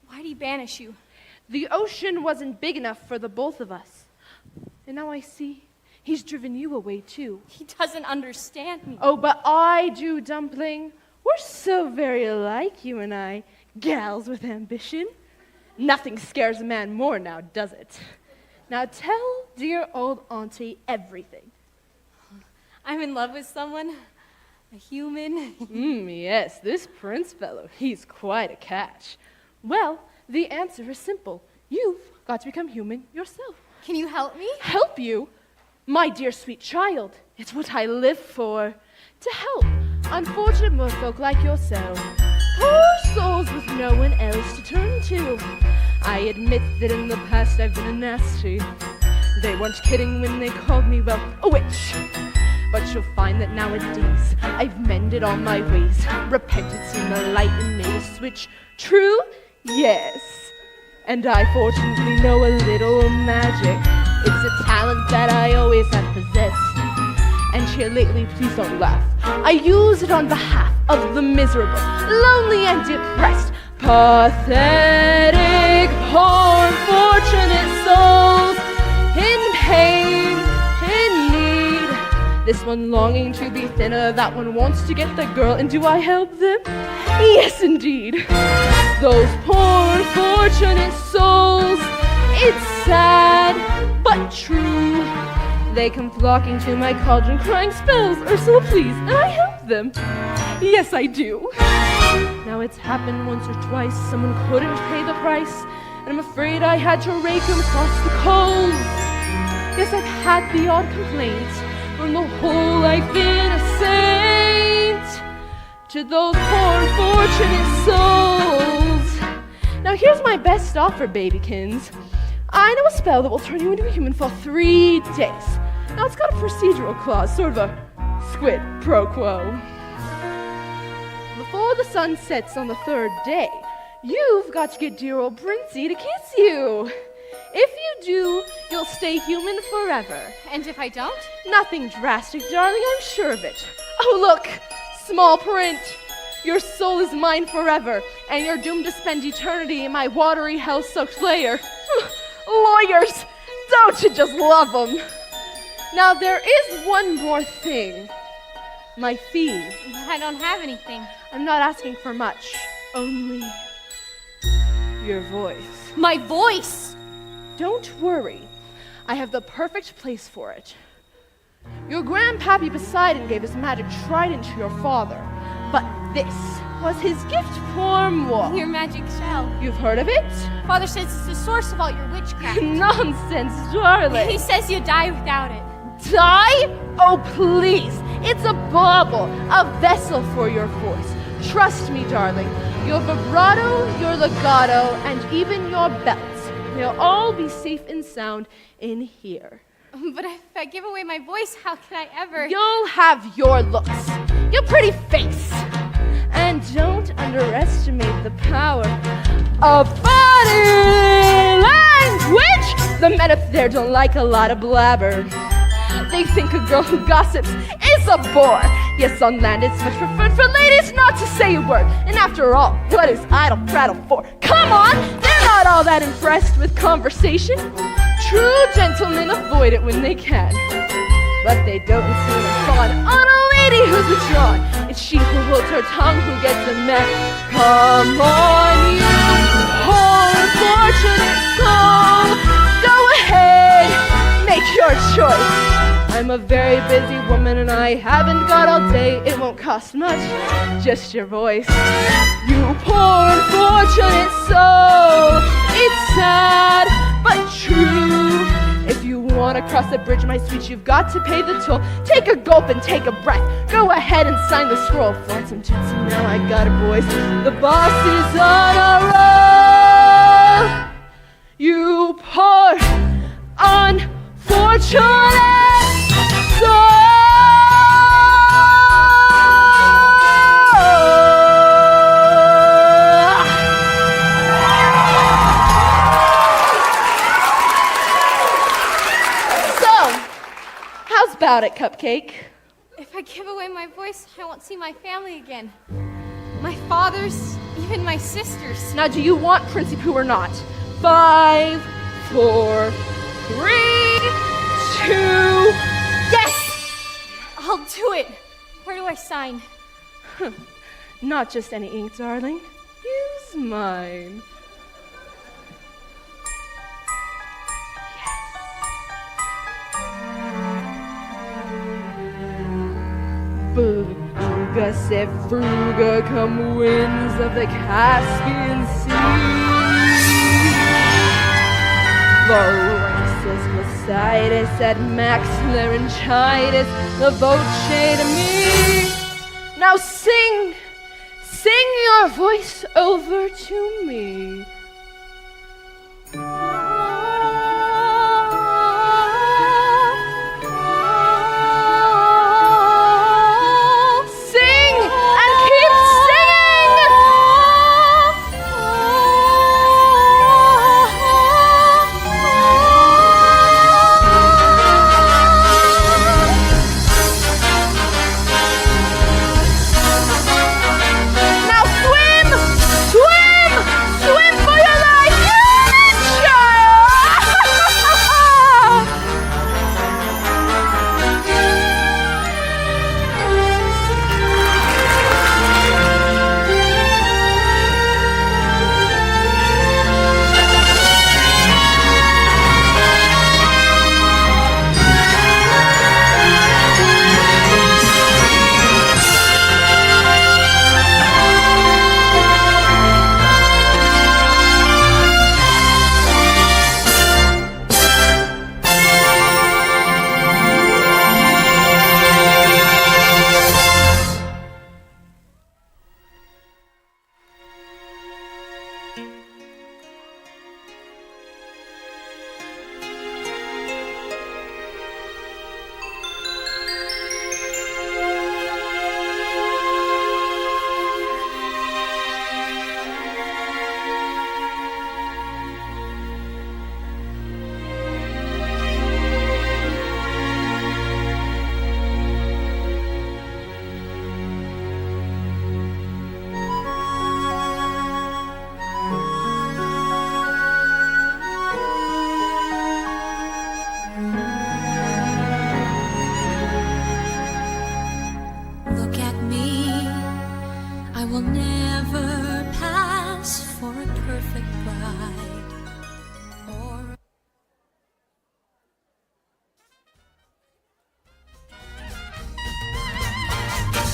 Why'd he banish you? The ocean wasn't big enough for the both of us. And now I see he's driven you away too. He doesn't understand me. Oh, but I do, Dumpling. We're so very alike, you and I. Gals with ambition. Nothing scares a man more now, does it? Now tell dear old Auntie everything. I'm in love with someone. A human. Yes, this prince fellow, he's quite a catch. Well, the answer is simple. You've got to become human yourself. Can you help me? Help you? My dear sweet child, it's what I live for. To help unfortunate merfolk like yourself. Poor souls with no one else to turn to. I admit that in the past I've been a nasty. They weren't kidding when they called me, well, a witch. But you'll find that nowadays I've mended all my ways. Repented, seen the light, and made a switch. True? Yes. And I fortunately know a little magic. It's a talent that I always have possessed. And here lately, please don't laugh, I use it on behalf of the miserable, lonely and depressed, pathetic, poor, unfortunate souls in pain, in need. This one longing to be thinner, that one wants to get the girl, and do I help them? Yes, indeed. Those poor, unfortunate souls, it's sad, but true. They come flocking to my cauldron, crying spells, Ursula, please, and I help them. Yes, I do. Now it's happened once or twice, someone couldn't pay the price, and I'm afraid I had to rake them across the coals. Yes, I've had the odd complaint, from the whole I've been a saint to those poor unfortunate souls. Now here's my best offer, babykins. I know a spell that will turn you into a human for 3 days. Now it's got a procedural clause, sort of a squid pro quo. Before the sun sets on the 3rd day, you've got to get dear old Princey to kiss you. If you do, you'll stay human forever. And if I don't? Nothing drastic, darling, I'm sure of it. Oh, look, small print. Your soul is mine forever, and you're doomed to spend eternity in my watery, hell-soaked lair. Lawyers, don't you just love them? Now, there is one more thing. My fee. I don't have anything. I'm not asking for much, only your voice. My voice! Don't worry. I have the perfect place for it. Your grandpappy Poseidon gave his magic trident to your father, but this was his gift for moi. Your magic shell. You've heard of it? Father says it's the source of all your witchcraft. Nonsense, darling. He says you die without it. Die? Oh, please. It's a bauble, a vessel for your voice. Trust me, darling. Your vibrato, your legato, and even your belts. They'll all be safe and sound in here. But if I give away my voice, how can I ever? You'll have your looks, your pretty face. And don't underestimate the power of body language. The men up there don't like a lot of blabber. They think a girl who gossips is a bore. Yes, on land it's much preferred for ladies not to say a word. And after all, what is idle prattle for? Come on, they're not all that impressed with conversation. True gentlemen avoid it when they can. But they don't seem to fawn on a lady who's withdrawn. It's she who holds her tongue who gets a man. Come on, you poor unfortunate soul. Go ahead, make your choice. I'm a very busy woman and I haven't got all day. It won't cost much, just your voice. You poor unfortunate soul. It's sad, but true. If you want to cross the bridge, my sweet, you've got to pay the toll. Take a gulp and take a breath. Go ahead and sign the scroll. Want some tits? Now I got it, boys. The boss is on a roll. You poor unfortunate How's about it, Cupcake? If I give away my voice, I won't see my family again. My father's, even my sister's. Now, do you want Princey Pooh or not? 5, 4, 3, 2. Yes! I'll do it. Where do I sign? Not just any ink, darling. Use mine. Buga se fruga, come winds of the Caspian Sea. Laurensis, Placitus, et Max Laryngitis, the voce to me. Now sing your voice over to me.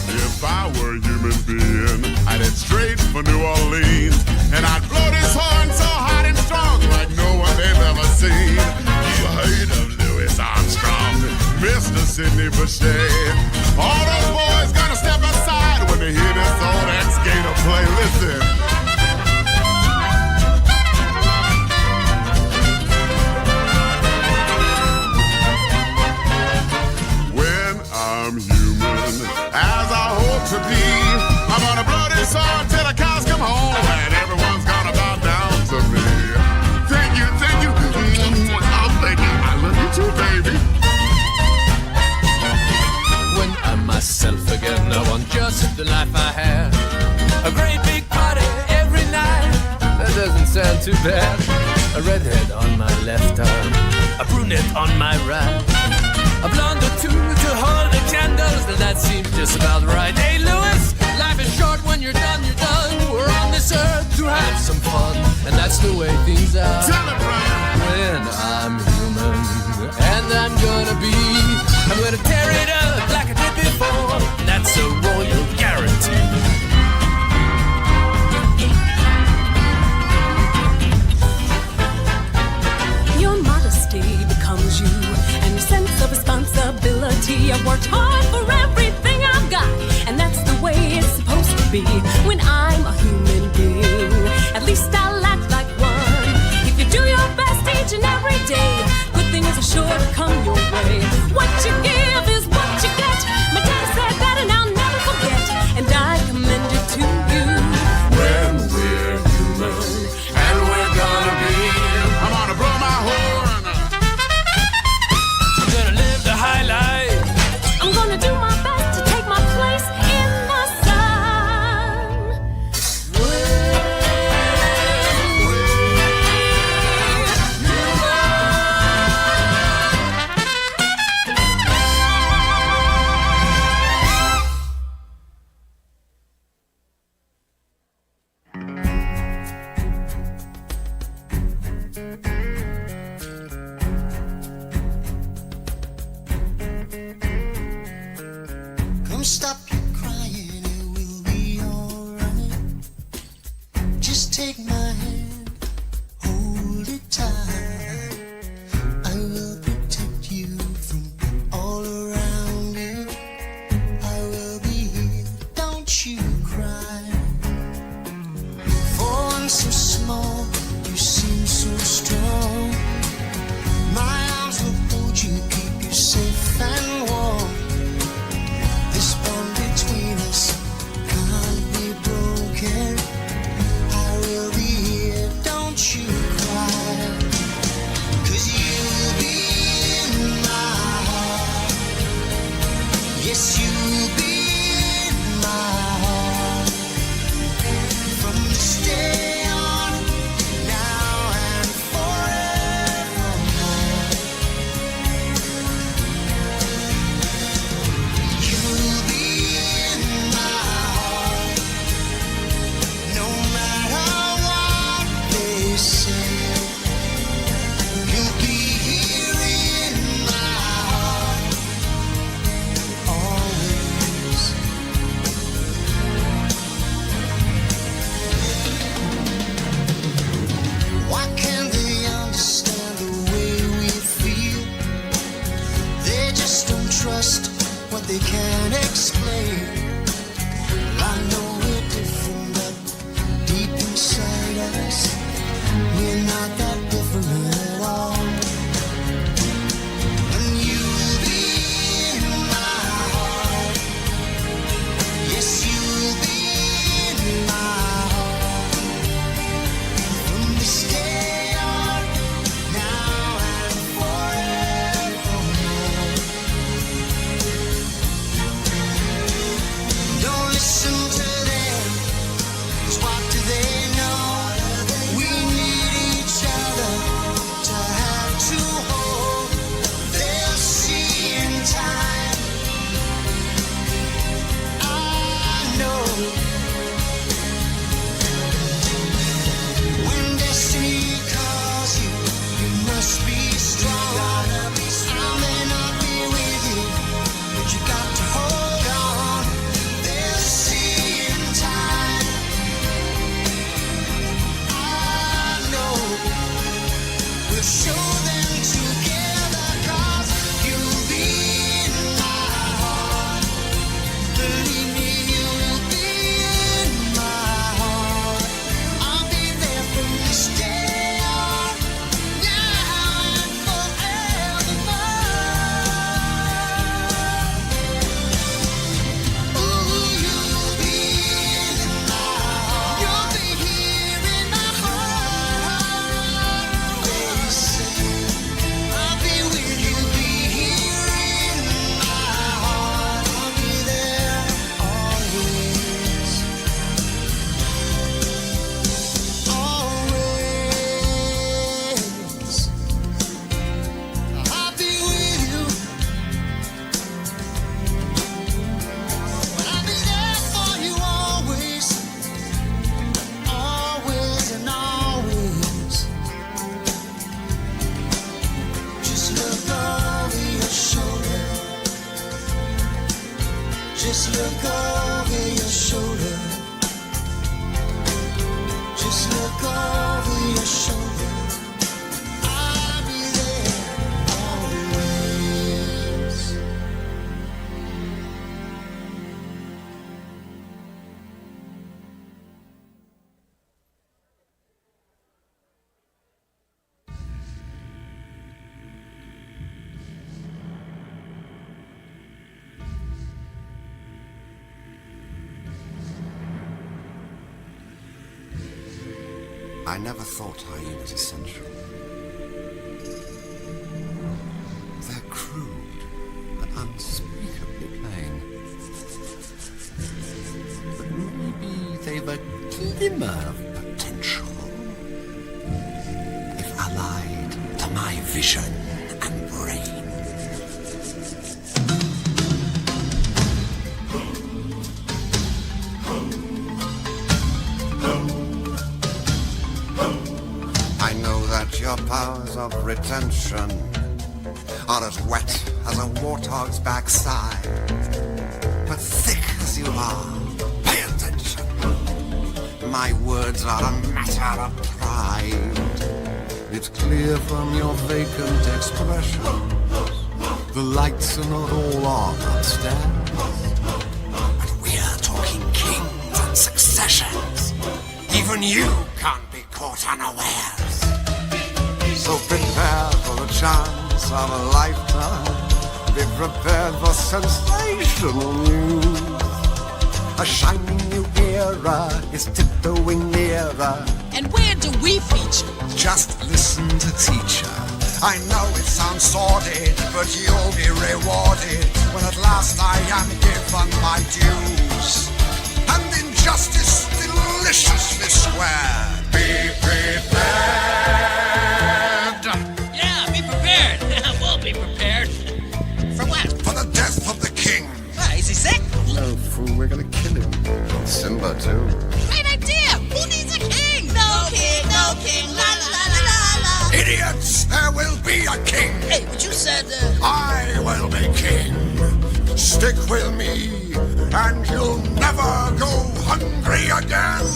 If I were a human being, I'd head straight for New Orleans, and I'd blow this horn so hot and strong like no one they've ever seen. You heard of Louis Armstrong, Mr. Sidney Bechet. All those boys gonna step aside when they hear this old ex-gator play. Listen. When I'm human, as I hope to be, I'm gonna blow this horn till the cows come home, and everyone's gonna bow down to me. Thank you, thank you. Oh, thank you. I love you too, baby. When I'm myself again, I want just the life I had. A great big party every night. That doesn't sound too bad. A redhead on my left arm, a brunette on my right, a blonde or two to hold the candles, and that seems just about right. Hey, Louis, life is short. When you're done, you're done. We're on this earth to have some fun, and that's the way things are. Tell it, Brian. When I'm human, and I'm gonna tear it up like I did before, and that's a royal guarantee. Your modesty becomes you, and your sense of responsibility. I've worked hard for everything I've got, and that's the way it's supposed to be. When I'm a human being, at least I'll act like one. If you do stop your crying, it will be alright. Just take my hand, hold it tight. I will protect you from all around you. I will be here, don't you cry. For one so small, you seem so strong. My arms will hold you, keep you safe and warm. This bond between us can't be broken. I will be here, don't you cry. 'Cause you'll be in my heart. Yes, you'll be in my heart. From this day on, now and forevermore. You'll be in my heart. No matter what they say, you'll be here in my heart. Always. Why can't they understand the way we feel? They just don't trust what they can't explain. I know we're different, but deep inside us, we're not that different at all. And you'll be in my heart. Yes, you'll be in my heart. From this day on, now and forevermore. Don't listen to them, 'cause what do they know? We need each other to have to hold. They'll see in time. I know. When destiny calls you, you must be strong. I may not be with you, but you got to hold on. They'll see in time. I know. We'll show them together, 'cause you'll be in my heart. Believe me, you'll be in my heart. I'll be there from this day on, now and forevermore. Ooh, you'll be in my heart. You'll be here in my heart. Always. I'll be with you, be here in my heart. I'll be there always. Always. I'll be with you. But I'll be there for you always. Always and always. Just look over your shoulder. Just look over your shoulder. Just look over your shoulder. I'll be there always. I never thought hyenas essential. They're crude and unspeakably plain. But maybe they've a glimmer of potential if allied to my vision and brain. I know that your powers of retention are as wet as a warthog's backside. But thick as you are, pay attention. My words are a matter of pride. It's clear from your vacant expression. The lights are not all on upstairs. But we're talking kings and successions. Even you can't be caught unawares. So prepare for the chance of a lifetime. Be prepared for sensational news. A shining new era is tiptoeing nearer. And where do we feature? Just listen to teacher. I know it sounds sordid, but you'll be rewarded when at last I am given my dues. And injustice deliciously squared. Be prepared. Yeah, be prepared. We'll be prepared. For what? For the death of the king. Is he sick? No, fool, we're gonna kill him. Simba, too. Great idea! Who needs a king? No king, la la la la la. Idiots, there will be a king. Hey, but you said, I will be king. Stick with me, and you'll never go hungry again.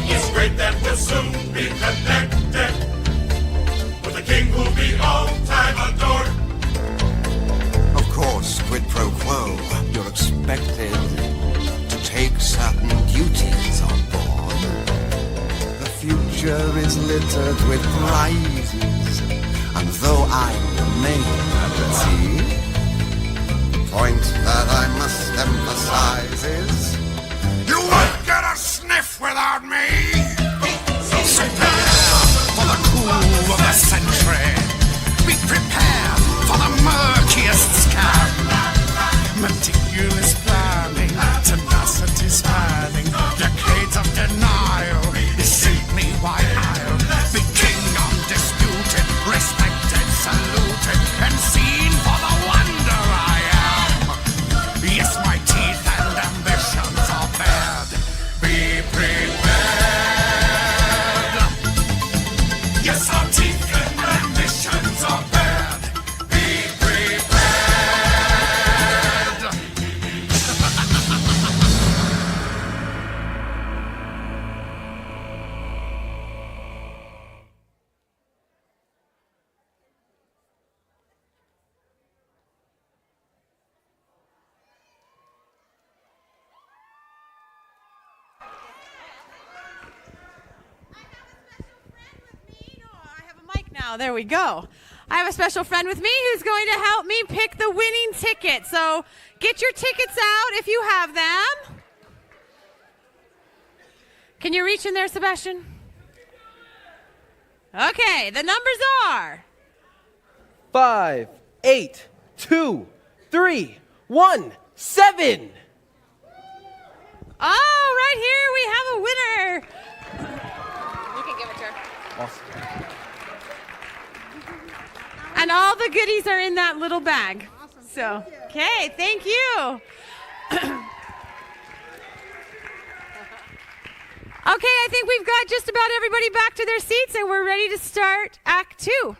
It's great that we'll soon be connected with a king who'll be all time adored. Of course, quid pro quo, you're expected to take certain duties on board. The future is littered with prizes, and though I remain at the sea, the point that I must emphasize is you won't get a sniff without me. Prepare for the cool of the century. Be prepared for the murkiest scam. Meticulous planning, tenacity spanning, decades of denial is simply why I'll be king undisputed, respected, saluted, and seen for the wonder I am. Yes, my teeth and ambitions are bared. Be prepared. Yes, our teeth and ambitions are bared. Be prepared. Now, there we go. I have a special friend with me who's going to help me pick the winning ticket. So get your tickets out if you have them. Can you reach in there, Sebastian? Okay, the numbers are 5, 8, 2, 3, 1, 7. Oh, right here we have a winner. You can give it to her. Awesome. And all the goodies are in that little bag. Awesome. So, okay, thank you. Okay, I think we've got just about everybody back to their seats and we're ready to start Act 2.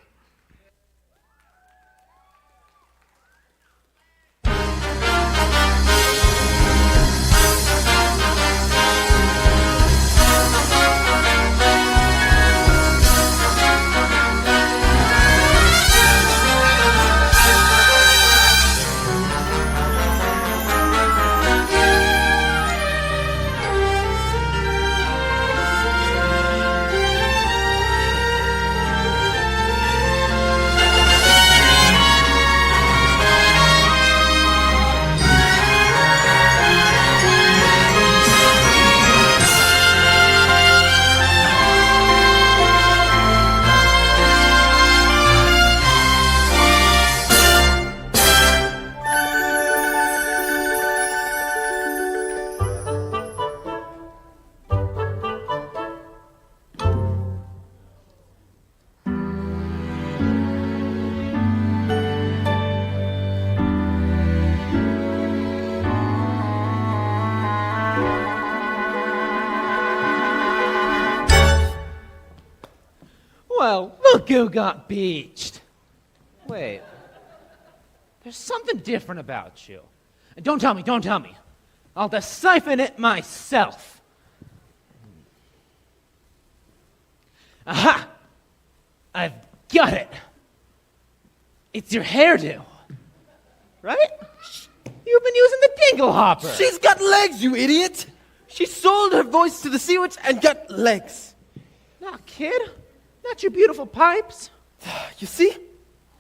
Well, look who got beached. Wait. There's something different about you. And don't tell me. I'll decipher it myself. Aha! I've got it. It's your hairdo. Right? You've been using the dingle hopper. She's got legs, you idiot! She sold her voice to the Sea Witch and got legs. Nah, kid. Not your beautiful pipes. You see?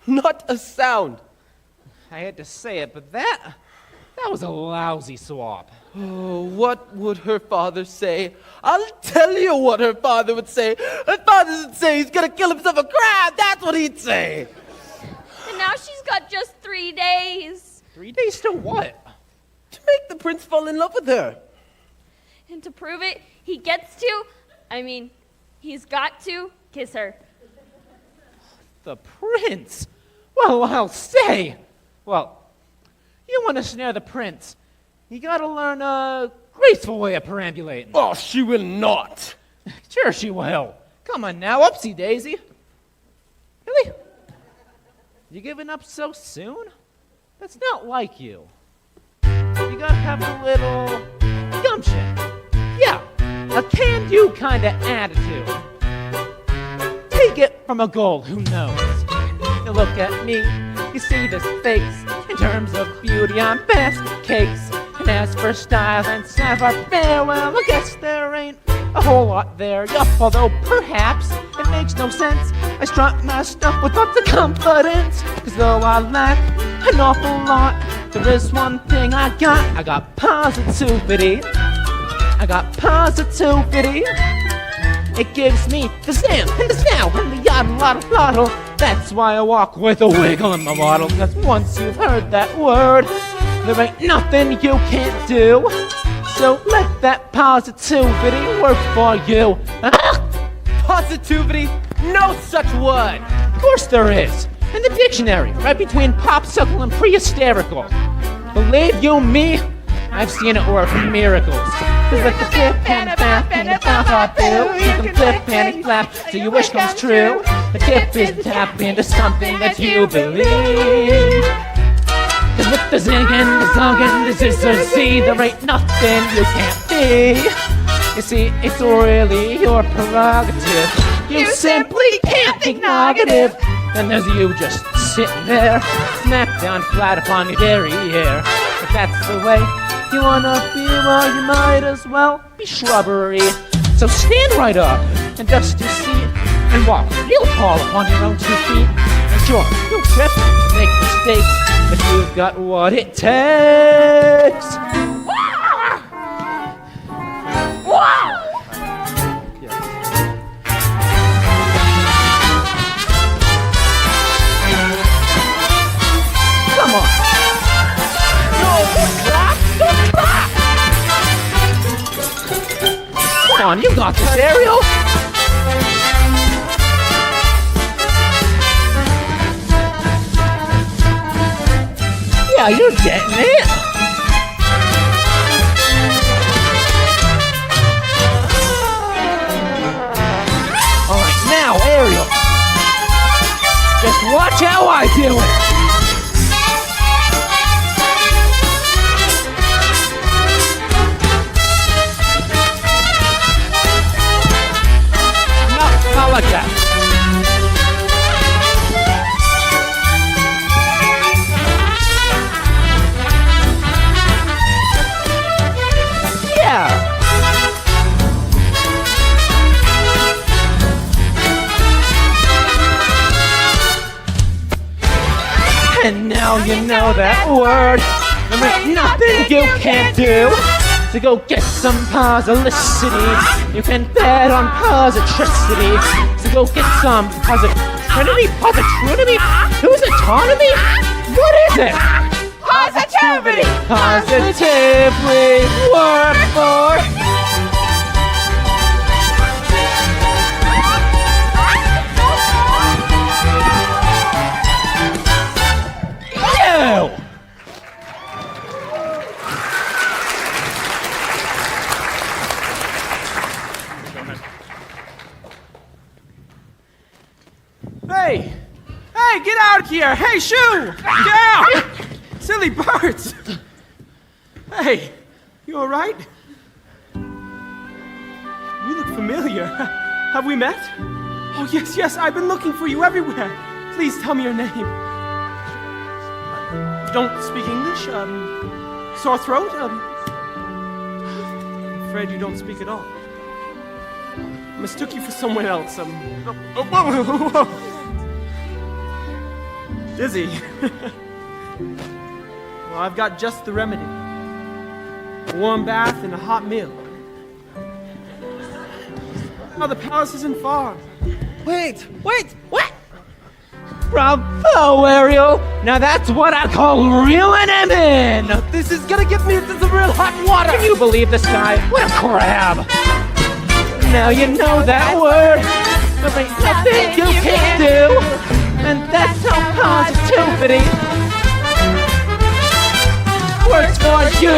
Not a sound. I had to say it, but that was a lousy swap. Oh, what would her father say? I'll tell you what her father would say. Her father would say he's gonna kill himself a crab. That's what he'd say. And now she's got just 3 days. 3 days to what? To make the prince fall in love with her. And to prove it, he's got to kiss her. The prince? Well, I'll say. Well, you want to snare the prince, you gotta learn a graceful way of perambulating. Oh, she will not. Sure she will. Come on now, upsy daisy. Really? You giving up so soon? That's not like you. You gotta have a little gumption. Yeah, a can-do kind of attitude. Take it from a gold who knows. You look at me, you see this face. In terms of beauty, I'm best case. And as for style and savoir faire, well, I guess there ain't a whole lot there. Yeah, although perhaps it makes no sense. I strut my stuff with lots of confidence. Cause though I lack an awful lot, there is one thing I got positivity. I got positivity. It gives me the zam and the snow and the yada-lada-lottle. That's why I walk with a wiggle in my waddle. Cause once you've heard that word, there ain't nothing you can't do. So let that positivity work for you. Positivity? No such word. Of course there is. In the dictionary, right between popsicle and pre-hysterical. Believe you me, I've seen it work miracles. Cause with the flip and a bap and a bop boo, you can flip and a flap till your wish comes true. The tip is to tap into something that you believe. Cause with the zing and the zong and the zizzy, there ain't nothing you can't be. You see, it's really your prerogative. You simply can't think negative. And there's you just sitting there, smack down flat upon your derriere. If that's the way you wanna be, well, you might as well be shrubbery. So stand right up and dust your seat and walk real tall upon your own 2 feet. And sure, you'll trip and make mistakes, but you've got what it takes. Come on. Come on, you got this, Ariel. Yeah, you're getting it. All right, now, Ariel. Just watch how I do it. Not like that. Yeah. And now you know that word. There ain't nothing you can't do. So go get some posilicity. You can bet on positricity. So go get some positivity. Who's autonomy? What is it? Positivity! Positively work for. You! Hey! Hey, get out here! Hey, Shoo! Get out! Silly birds! Hey, you alright? You look familiar. Have we met? Oh, yes, I've been looking for you everywhere. Please tell me your name. You don't speak English? Sore throat? I'm afraid you don't speak at all. I mistook you for someone else. Dizzy. Well, I've got just the remedy. A warm bath and a hot meal. Oh, the palace isn't far. Wait! Bravo, Ariel! Now that's what I call reeling him in! This is gonna get me into some real hot water! Can you believe this guy? What a crab! Now you know that word! There ain't nothing you can't do! And that's how positivity works for you!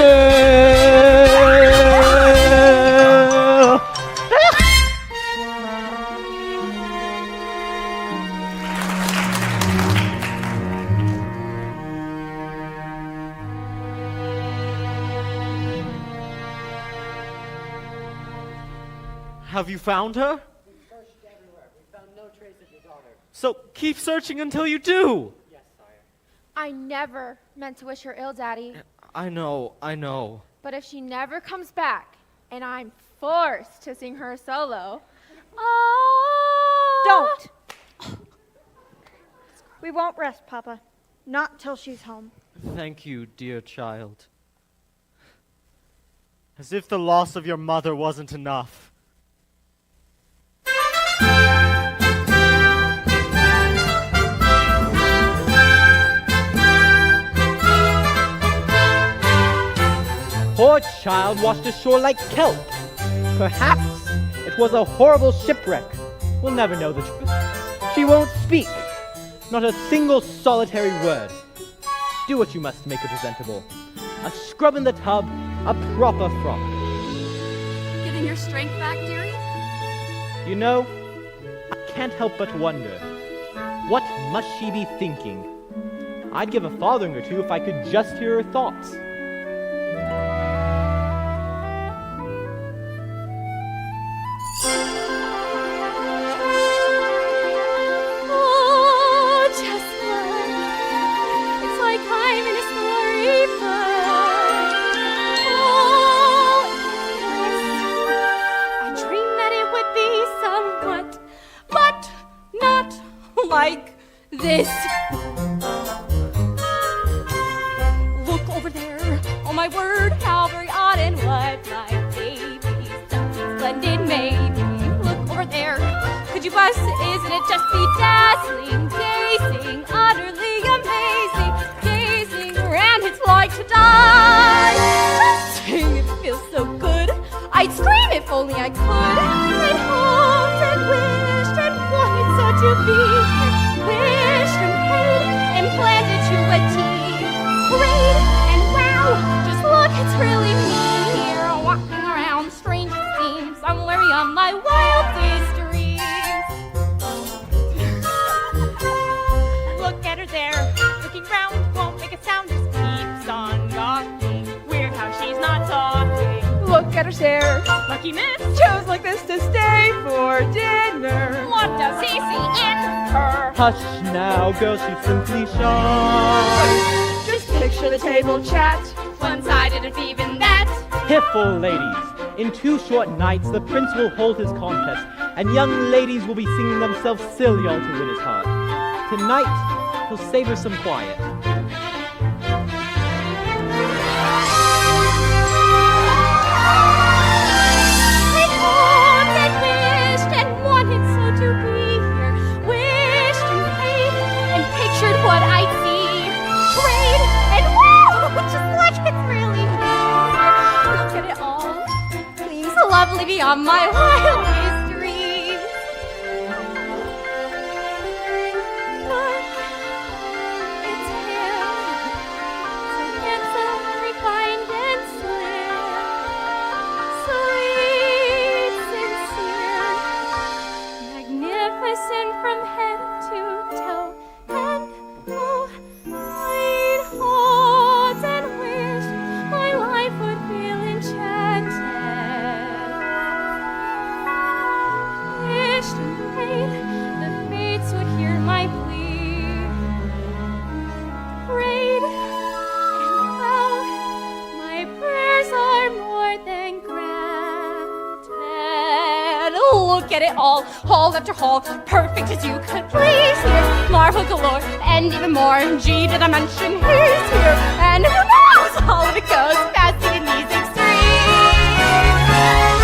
Have you found her? We searched everywhere. We found no trace of your daughter. So keep searching until you do. Yes, sire. I never meant to wish her ill, Daddy. I know. But if she never comes back, and I'm forced to sing her solo, Don't! We won't rest, Papa. Not till she's home. Thank you, dear child. As if the loss of your mother wasn't enough. Poor child washed ashore like kelp. Perhaps it was a horrible shipwreck. We'll never know the truth. She won't speak. Not a single solitary word. Do what you must to make her presentable. A scrub in the tub, a proper frock. Getting your strength back, dearie? You know, I can't help but wonder, what must she be thinking? I'd give a farthing or two if I could just hear her thoughts. Oh, Chestnut, it's like I'm in a storybook. Oh, yes, I dreamed that it would be somewhat, but not like this. Look over there, oh my word, how very odd and what my baby, something splendid maybe. Look over there, could you bust, isn't it just bedazzling, gazing, utterly amazing, gazing around, it's like to die. Dang, it feels so good, I'd scream if only I could. I'd hoped and wished and wanted so to be here, wished and prayed and planned it to a T. Prayed and wow, just look, it's really me here, walking around, strange it seems, somewhere beyond my wildest dreams. Look at her there, looking round, won't make a sound, just keeps on gawking. Weird how she's not talking. Look at her stare. Lucky miss, Chose like this to stay for dinner. what does he see in her? Hush now, girl, she's simply shy. Just picture the table chat. One-sided if even that. Piffle, ladies. In 2 short nights, the prince will hold his contest, and young ladies will be singing themselves silly all to win his heart. Tonight, he'll savor some quiet. I hoped and wished and wanted so to be here, wished and prayed and pictured what I'd see. Prayed and wow, just like it's really me. Look at it all, seems lovely beyond my wildest dreams. Look, it's him, so handsome, refined and slim, sweet, sincere, magnificent from head to hall, hall after hall, perfect as you could please. Here's marvel galore, and even more. G to the mention, he's here, and who knows? All of it goes passing in these extremes.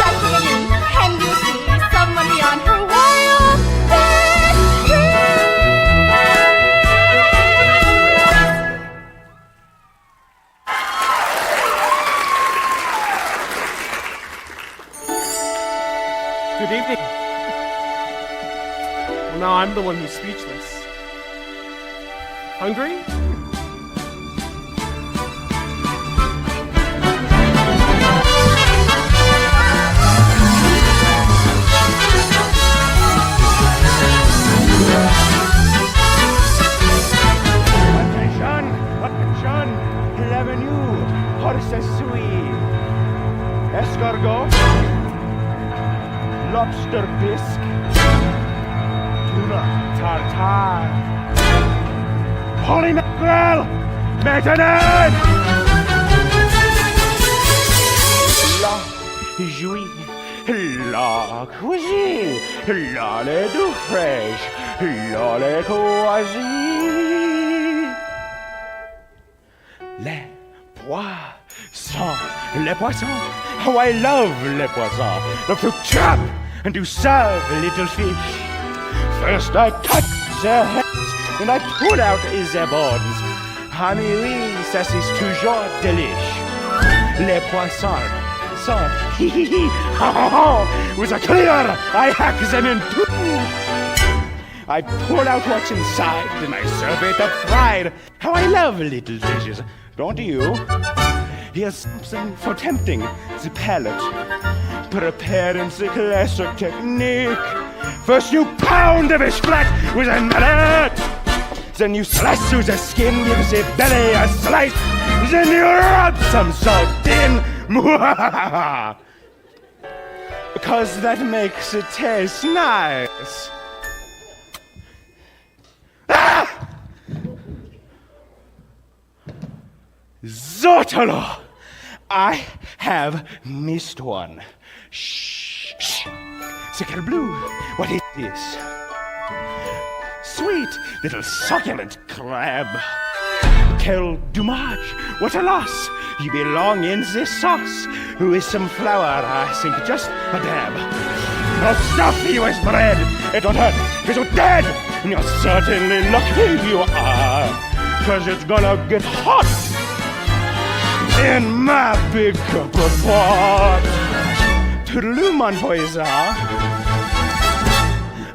Just look at me, and you see someone beyond her wildest dreams. Good evening. Well, now I'm the one who's speechless. Hungry? Attention! Attention! L'avenue! Horses sweet! Escargot! Lobster bisque! Tuna tartare! Holy mackerel! Maintenant! La jouie! La cuisine! La lait d'eau fraîche! La lait choisi! Les poissons! Les poissons! How I love les poissons! Love to chop and to serve little fish. First I cut their heads and I pull out their bones. Honey, oui, ça c'est toujours delish. Les poissons sont hee with a cleaver I hack them in two. I pull out what's inside and I serve it up fried. How I love little dishes, don't you? Here's something for tempting the palate. Prepare in the classic technique. First you pound the fish flat with a mallet. Then you slice through the skin, give the belly a slice. Then you rub some salt in. Because that makes it taste nice. Ah! Zotalo! I have missed one. Shh, shh. Sickle Blue, what is this? Sweet little succulent crab. Quel dommage, what a loss. You belong in this sauce. With some flour, I think just a dab. I'll stuff you as bread. It don't hurt, because you're dead. And you're certainly lucky you are. Because it's gonna get hot in my big cup of pot. Toodaloo, mon voisin.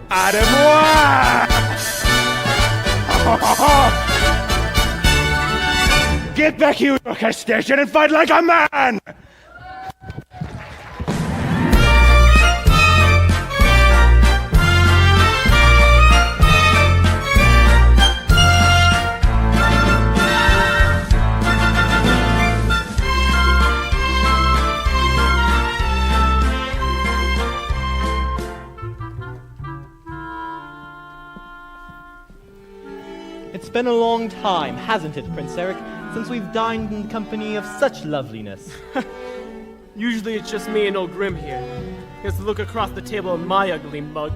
À de moi. Get back, you station, and fight like a man. It's been a long time, hasn't it, Prince Eric, since we've dined in the company of such loveliness. Usually it's just me and old Grim here. He has to look across the table at my ugly mug.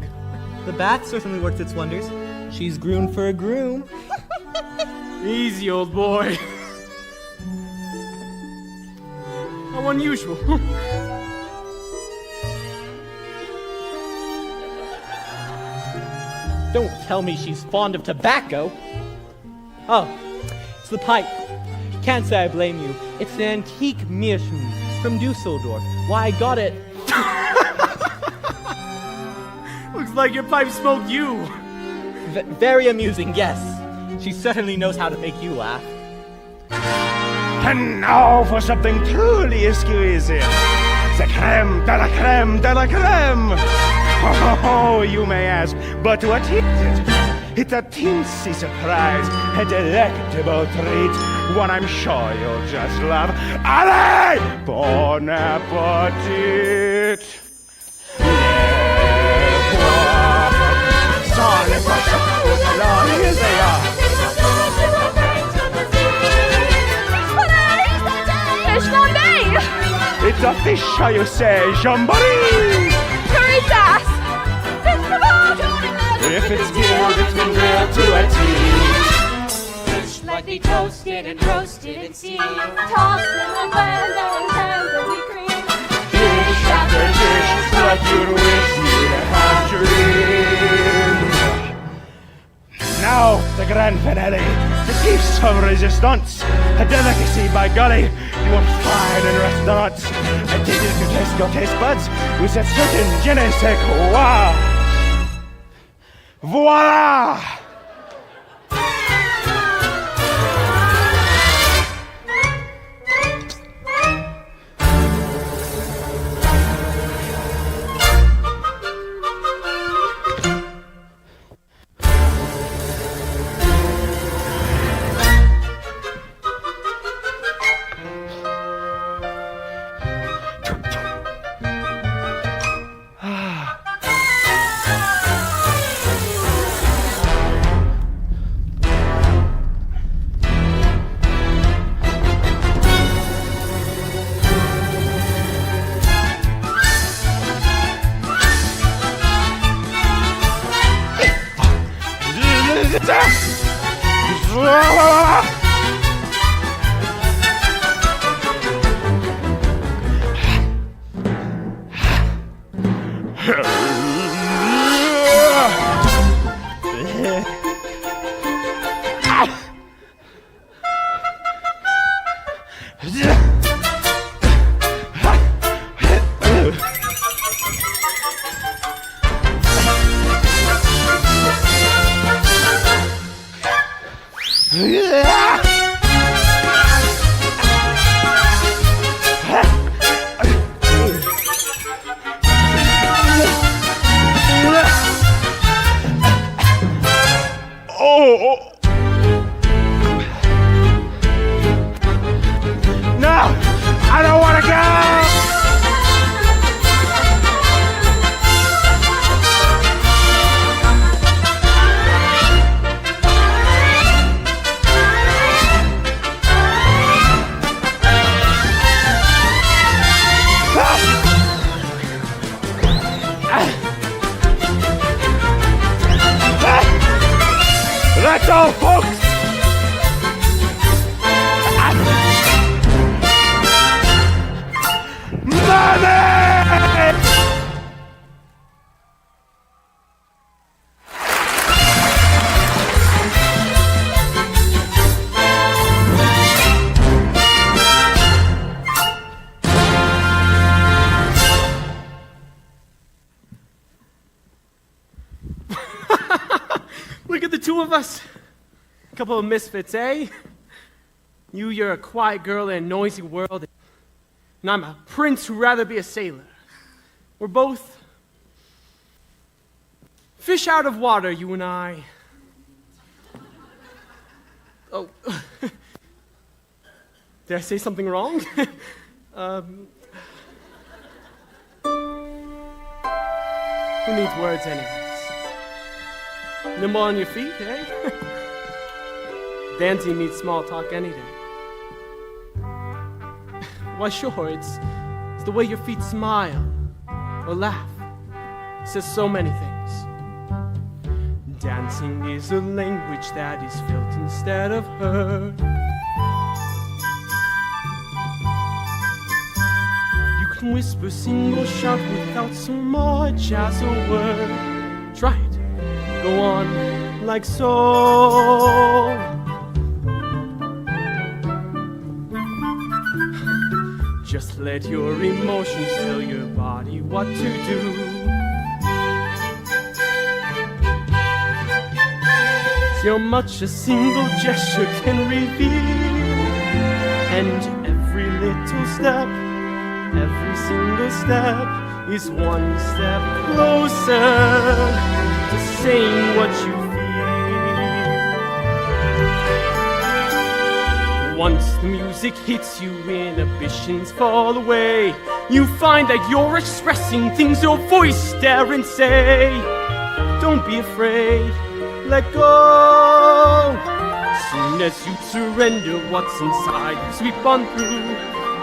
The bat certainly worked its wonders. She's groomed for a groom. Easy, old boy. How unusual. Don't tell me she's fond of tobacco. Oh, it's the pipe. Can't say I blame you. It's an antique Meerschaum from Dusseldorf. Why, I got it. Looks like your pipe smoked you. Very amusing, yes. She certainly knows how to make you laugh. And now for something truly exquisite. The creme de la creme de la creme. Oh, you may ask, but what is it? It's a teensy surprise, a delectable treat, one I'm sure you'll just love. Allez, bon appetit! Les poissons, là, here they are. Fish flambe! It's a fish, how you say, jamboree! Curry sauce! if it's grilled, it's been grilled to a T. Fish might be toasted and roasted and steamed, tossed in a blender and tenderly creamed. Dish after dish, like you'd wish you'd have dreamed. Now, the grand finale, the piece of resistance, a delicacy by golly, you won't find in restaurants. I take it to test your taste buds with a certain je ne sais quoi. Voila! No! I don't want to go! That's all, folks! Money! Look at the two of us. Couple of misfits, eh? You're a quiet girl in a noisy world, and I'm a prince who'd rather be a sailor. We're both fish out of water, you and I. Oh, did I say something wrong? Who needs words anyways? Nimble on your feet, eh? Dancing meets small talk any day. Why, sure, it's the way your feet smile or laugh. It says so many things. Dancing is a language that is felt instead of heard. You can whisper, sing, or shout without so much as a word. Try it. Go on like so. Just let your emotions tell your body what to do. See how much a single gesture can reveal. And every little step, every single step is one step closer to saying what you feel. Once the music hits you, inhibitions fall away. You find that you're expressing things your voice dare and say. Don't be afraid, let go. As soon as you surrender what's inside, you sweep on through.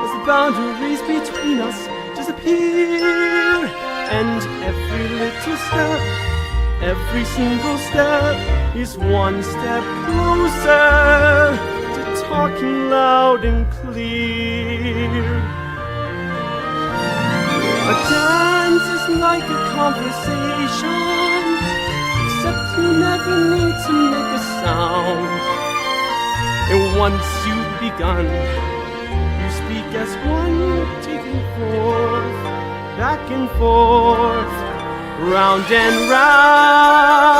As the boundaries between us disappear, and every little step Every single step is one step closer to talking loud and clear. A dance is like a conversation, except you never need to make a sound. And once you've begun, you speak as one, taking forth, back and forth, round and round.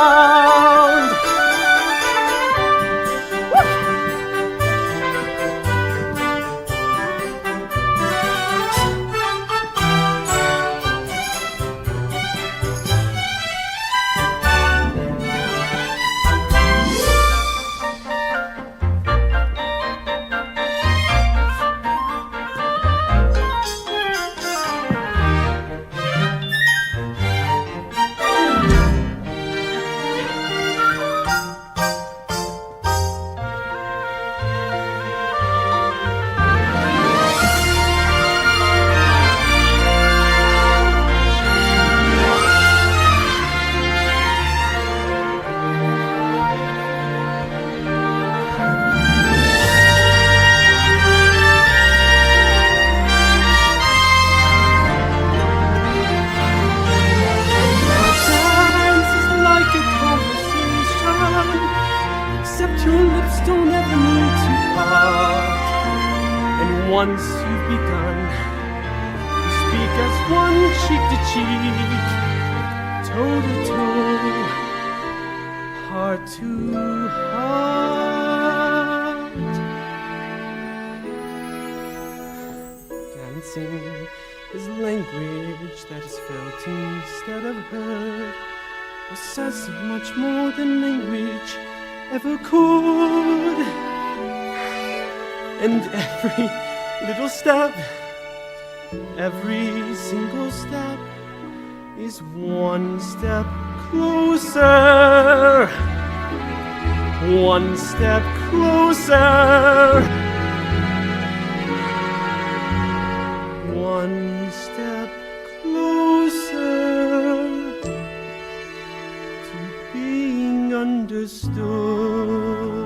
Once you've begun, you speak as one, cheek to cheek, toe to toe, heart to heart. Dancing is language that is felt instead of heard. It says so much more than language ever could. And every little step, every single step is one step closer. One step closer. One step closer to being understood.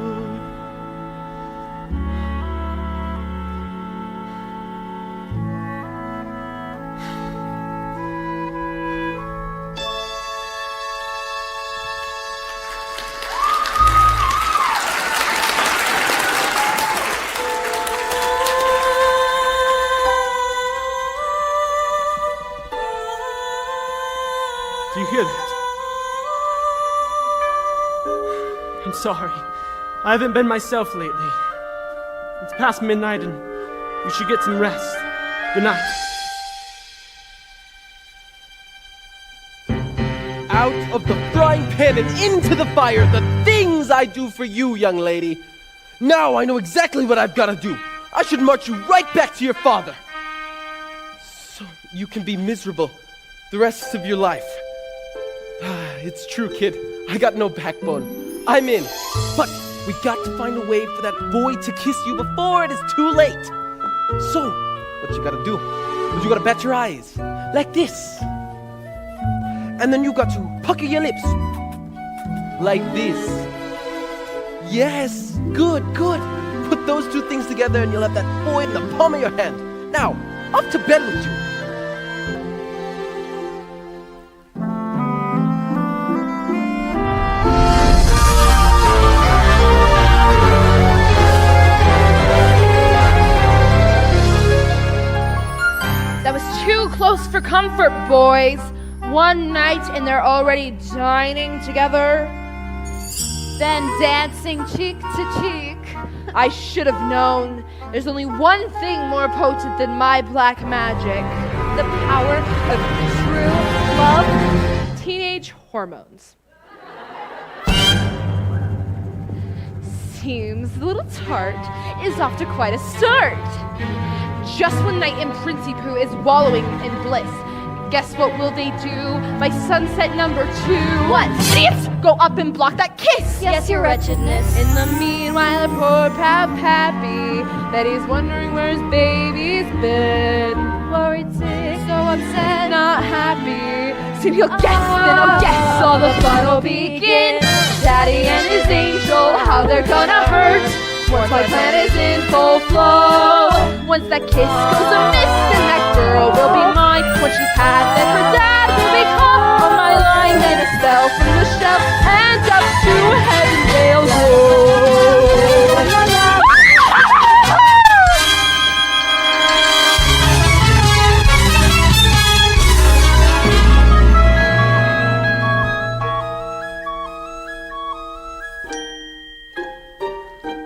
Do you hear that? I'm sorry. I haven't been myself lately. It's past midnight and you should get some rest. Good night. Out of the frying pan and into the fire, the things I do for you, young lady. Now I know exactly what I've got to do. I should march you right back to your father. So you can be miserable the rest of your life. It's true, kid. I got no backbone. I'm in. But we got to find a way for that boy to kiss you before it is too late. So, what you gotta do is you gotta bat your eyes. Like this. And then you got to pucker your lips. Like this. Yes. Good, good. Put those two things together and you'll have that boy in the palm of your hand. Now, off to bed with you. That was too close for comfort, boys. One night and they're already dining together. Then dancing cheek to cheek. I should have known. There's only one thing more potent than my black magic. The power of true love. Teenage hormones. Seems the little tart is off to quite a start. Just when Knight and Princey Pooh is wallowing in bliss, guess what will they do by sunset number 2? What? Idiots! Go up and block that kiss! Yes, your wretchedness. In the meanwhile, poor Pappy, Betty's wondering where his baby's been. Worried sick, So once said. Not happy. Soon he'll guess, then I'll guess all the fun will begin. Daddy and his angel, how they're gonna hurt. Once my plan is in full flow. Once that kiss goes amiss, then that girl will be mine. Once she's had, then her dad will be caught on my line. Then a spell from the shelf and up to heaven they'll go. La, la, la.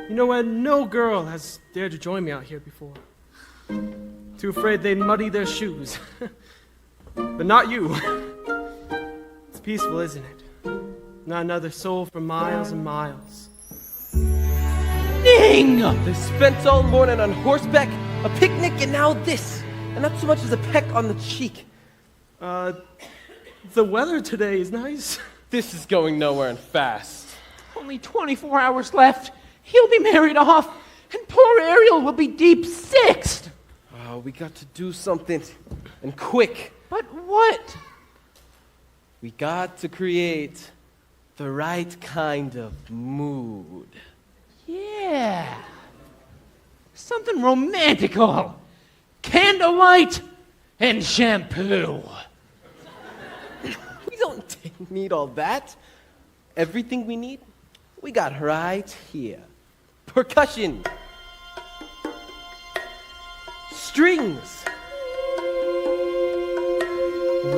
You know what? No girl has dared to join me out here before. Too afraid they'd muddy their shoes. But not you. It's peaceful, isn't it? Not another soul for miles and miles. Ding! They spent all morning on horseback, a picnic, and now this. And not so much as a peck on the cheek. The weather today is nice. This is going nowhere and fast. Only 24 hours left. He'll be married off, and poor Ariel will be deep sixed. Oh, we got to do something, and quick. But what? We got to create the right kind of mood. Yeah. Something romantical. Candlelight and shampoo. We don't need all that. Everything we need, we got right here. Percussion. Strings.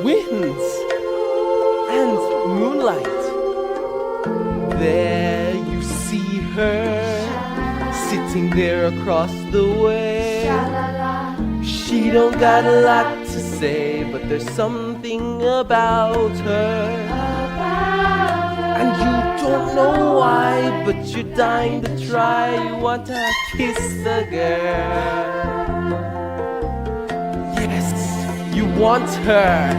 Winds. And moonlight. There you see her, sitting there across the way. She don't got a lot to say, but there's something about her. And you don't know why, but you're dying to try. You want to kiss the girl. Yes, you want her.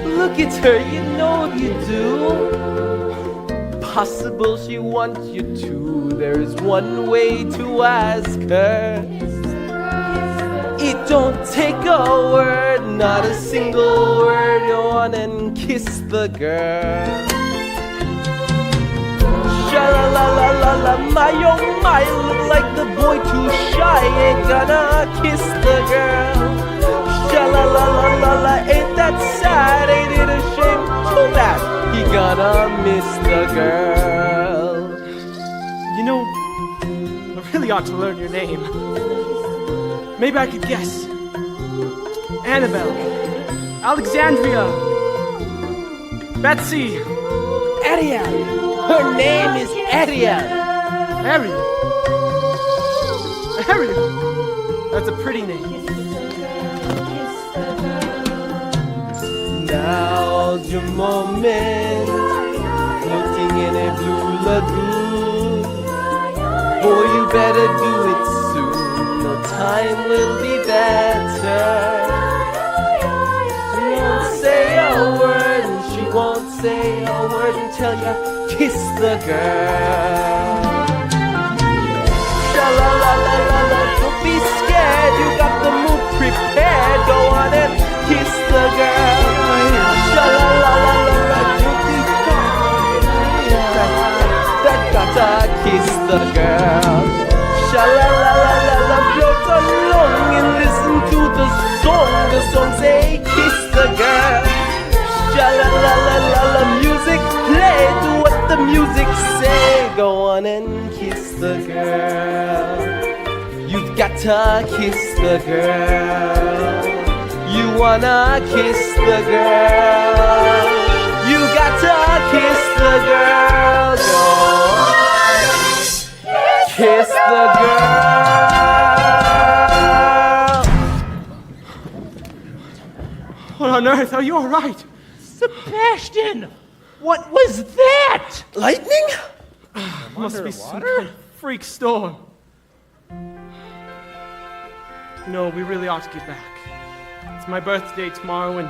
Look at her, you know you do. Possible she wants you to. There is one way to ask her. It don't take a word, not a single word. Go on and kiss the girl. Sha-la-la-la-la-la, my oh my, look like the boy too shy. Ain't gonna kiss the girl. Sha-la-la-la-la-la, ain't that sad? Ain't it a shame? Too bad he gonna miss the girl. You know, I really ought to learn your name. Maybe I could guess. Annabelle. Alexandria. Betsy. Ariel. Her name is Ariel. Ariel. Ariel. That's a pretty name. Now's your moment, floating in a blue lagoon. Boy, you better do it soon. No time will be better. She won't say a word, and she won't say a word until you kiss the girl. Sha-la-la-la-la-la, don't be scared. You got the mood prepared. Go on and kiss the girl. Sha-la-la-la-la-la, don't be scared. That gotta kiss the girl. Sha-la-la-la-la-la, float along and listen to the song. The song say kiss the girl. Sha-la-la-la-la-la, music play. Do what the music say. Go on and kiss the girl. You've got to kiss the girl. You wanna kiss the girl. You got to kiss the girl. Go kiss the girl. What on earth? Are you all right? Sebastian, what was that? Lightning? Must be some kind of freak storm. No, we really ought to get back. It's my birthday tomorrow, and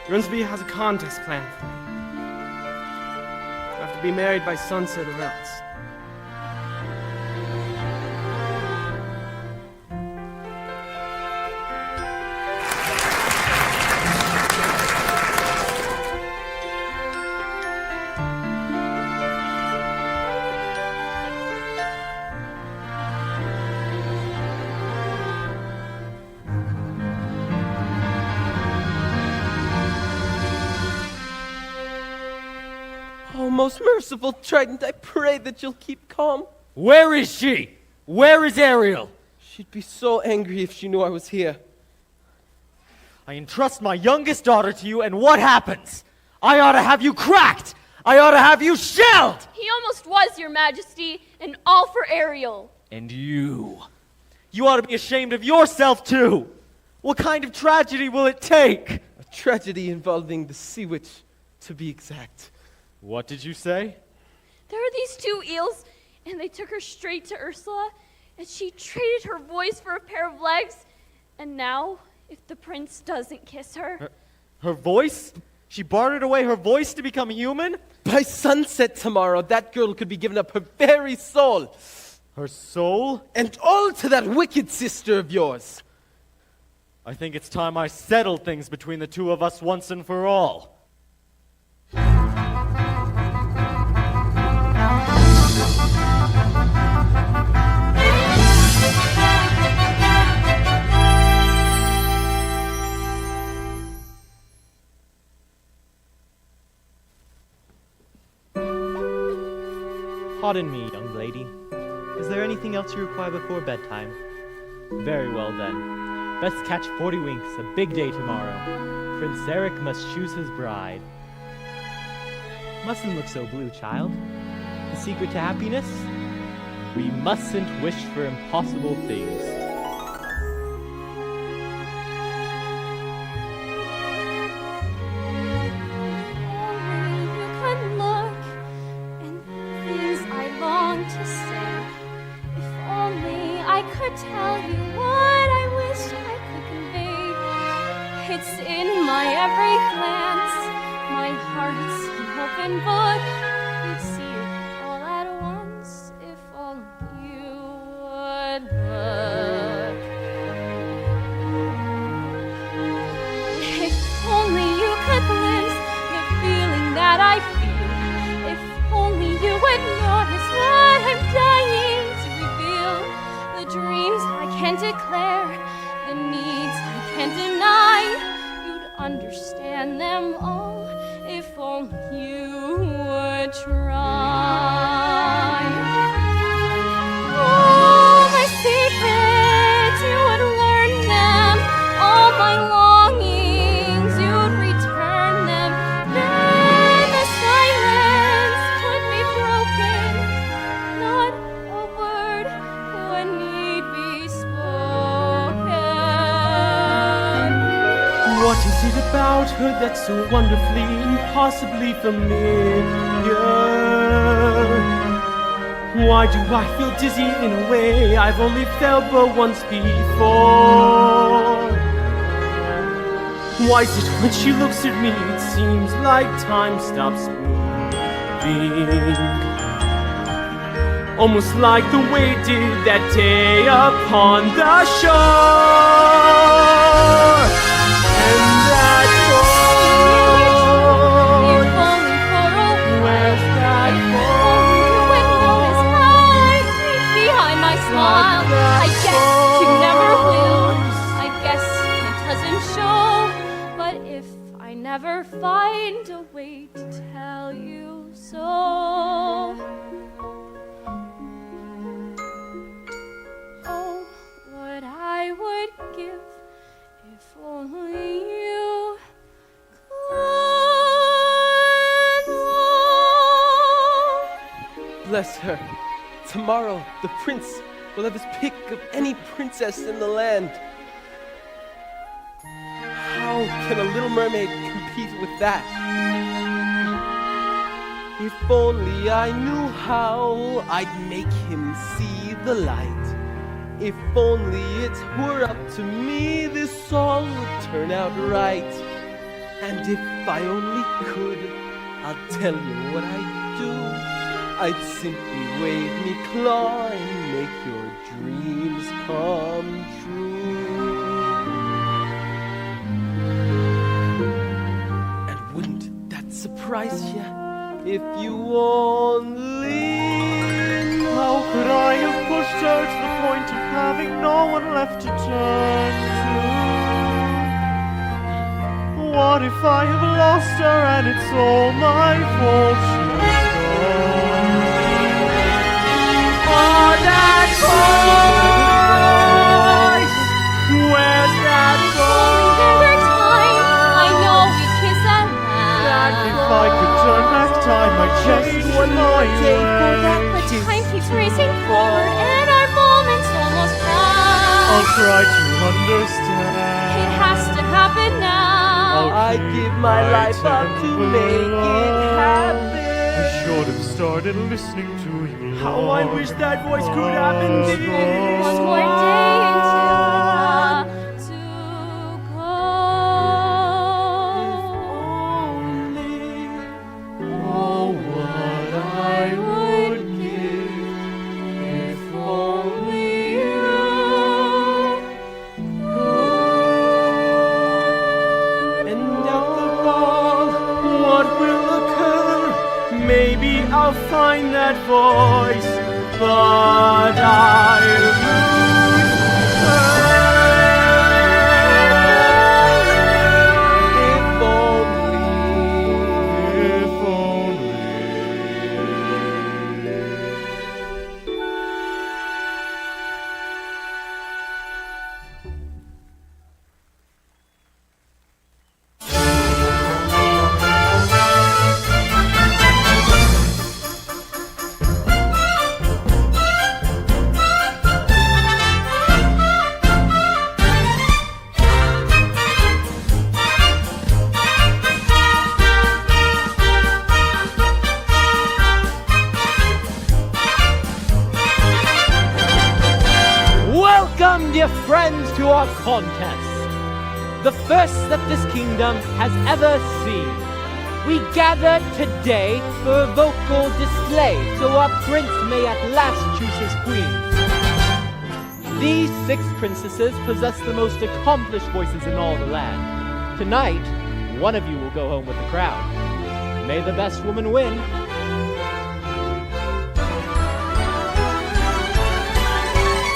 Grimsby has a contest planned for me. I have to be married by sunset or else. Oh, most merciful Trident, I pray that you'll keep calm. Where is she? Where is Ariel? She'd be so angry if she knew I was here. I entrust my youngest daughter to you, and what happens? I ought to have you cracked! I ought to have you shelled! He almost was, Your Majesty, and all for Ariel. And you ought to be ashamed of yourself, too! What kind of tragedy will it take? A tragedy involving the sea witch, to be exact. What did you say? There are these two eels, and they took her straight to Ursula, and she traded her voice for a pair of legs, and now, if the prince doesn't kiss her... Her voice? She bartered away her voice to become human? By sunset tomorrow, that girl could be giving up her very soul. Her soul? And all to that wicked sister of yours. I think it's time I settled things between the two of us once and for all. Pardon me, young lady. Is there anything else you require before bedtime? Very well then. Best catch 40 winks, a big day tomorrow. Prince Eric must choose his bride. Mustn't look so blue, child. The secret to happiness? We mustn't wish for impossible things. Tell you what I wish I could convey. It's in my every glance, my heart's an open book. You'd see it all at once if only you would look. If only you could glimpse the feeling that I feel. If only you would notice what I'm dying to reveal. The dreams I can't declare, the needs I can't deny. You'd understand them all if only you would try. All my secrets, you would learn them. All my longings, you'd return them. Then the silence could be broken. Not a word would need be spoken. What is it about her that's so wonderfully, impossibly familiar? Why do I feel dizzy in a way I've only felt but once before? Why is it when she looks at me it seems like time stops moving? Almost like the way it did that day upon the shore. And that boat, where's that boat? Behind my smile, I guess you never will. I guess it doesn't show. But if I never find a way to tell you so, oh, what I would give if only you could know. Bless her. Tomorrow, the prince will have his pick of any princess in the land. How can a little mermaid compete with that? If only I knew how I'd make him see the light. If only it were up to me, this all would turn out right. And if I only could, I'll tell you what I'd do. I'd simply wave me claw and make your dreams come true. And wouldn't that surprise you if you only know? How could I have pushed her to the point of having no one left to turn to? What if I have lost her and it's all my fault? Just one more day for that The time keeps racing forward and our moment's almost past. I'll try to understand. It has to happen now. I give my life up to make it happen. I should have started listening to you. How I wish that voice could happen this. One more day until I have to go. Oh, what I would give if only you And at the ball, what will occur? Maybe I'll find that voice, but I'll lose her. If only. Welcome, dear friends, to our contest, the first that this kingdom has ever seen. We gather today for a vocal display, so our prince may at last choose his queen. These 6 princesses possess the most accomplished voices in all the land. Tonight, one of you will go home with the crown. May the best woman win.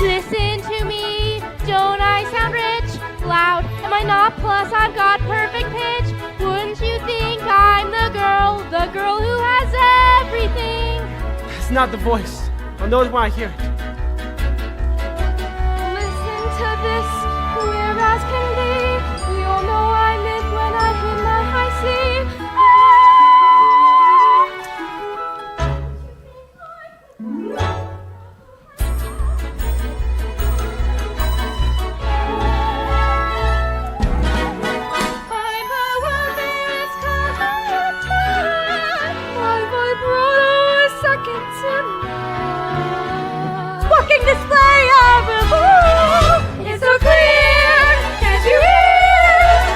Listen to me, don't I sound rich? Loud, am I not? Plus I've got perfect pitch. Wouldn't you think I'm the girl who has everything? It's not the voice. I'll know it when I hear it. Listen to this, clear as can be. We all know I live when I hit my high C. Fucking display of it. It's so clear. Can't you hear?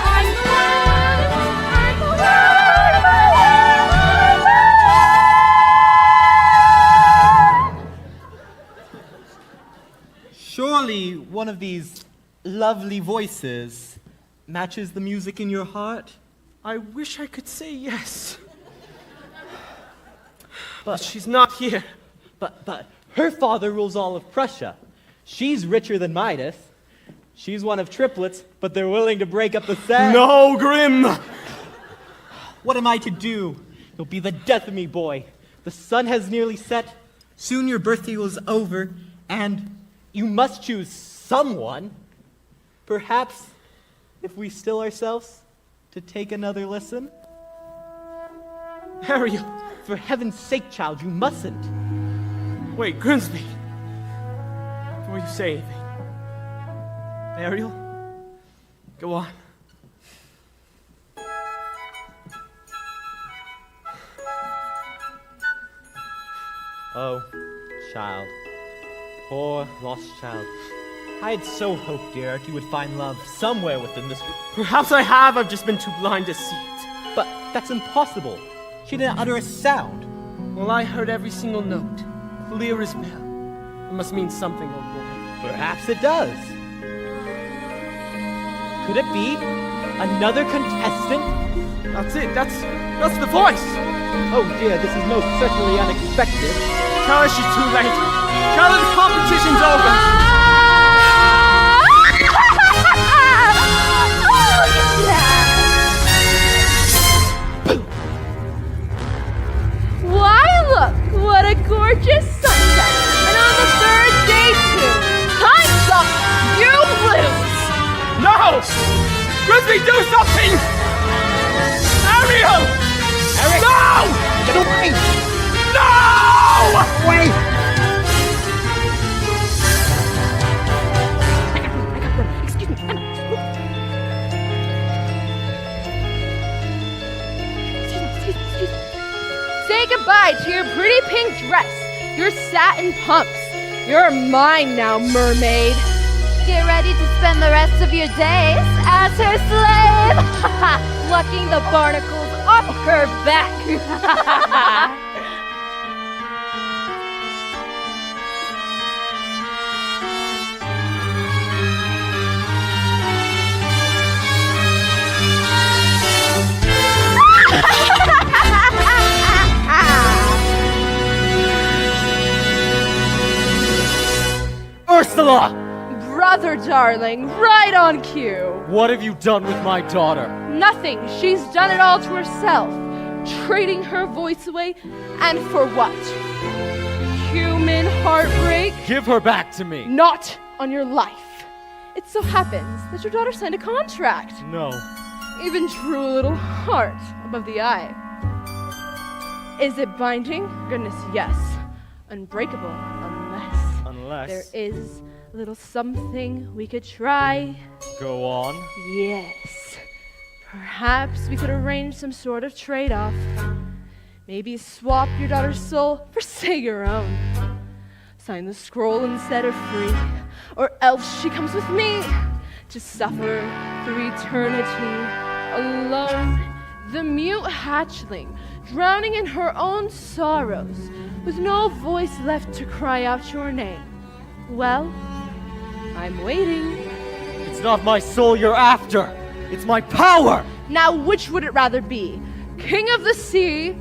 I'm the Surely one of these lovely voices matches the music in your heart? I wish I could say yes. But she's not here. But her father rules all of Prussia. She's richer than Midas. She's one of triplets, but they're willing to break up the set. No, Grim! What am I to do? You'll be the death of me, boy. The sun has nearly set. Soon your birthday was over, and you must choose someone. Perhaps, if we still ourselves, to take another listen. Ariel! For heaven's sake, child, you mustn't. Wait, Grimsby. Before you say anything. Ariel, go on. Oh, child. Poor, lost child. I had so hoped, dear, you would find love somewhere within this... Perhaps I have, I've just been too blind to see it. But that's impossible. She didn't utter a sound. Well, I heard every single note. Clear as bell. It must mean something, old boy. Perhaps it does. Could it be another contestant? That's it, that's the voice! Oh dear, this is most certainly unexpected. Tell her she's too late. Tell her the competition's over. Why, look, what a gorgeous sunset. And on the third day, too. Time's up. You lose. No! Grimsby, do something! Ariel! Eric! No! Get away! away! Excuse me. Excuse me. Say goodbye to your pretty pink dress, your satin pumps. You're mine now, mermaid. Get ready to spend the rest of your days as her slave, plucking the barnacles off her back. Ursula! Brother darling, right on cue. What have you done with my daughter? Nothing. She's done it all to herself. Trading her voice away. And for what? Human heartbreak? Give her back to me. Not on your life. It so happens that your daughter signed a contract. No. Even drew a little heart above the eye. Is it binding? Goodness, yes. Unbreakable, unless there is a little something we could try. Go on. Yes. Perhaps we could arrange some sort of trade-off. Maybe swap your daughter's soul for, say, your own. Sign the scroll and set her free. Or else she comes with me to suffer through eternity alone. The mute hatchling, drowning in her own sorrows, with no voice left to cry out your name. Well, I'm waiting. It's not my soul you're after. It's my power. Now, which would it rather be? King of the sea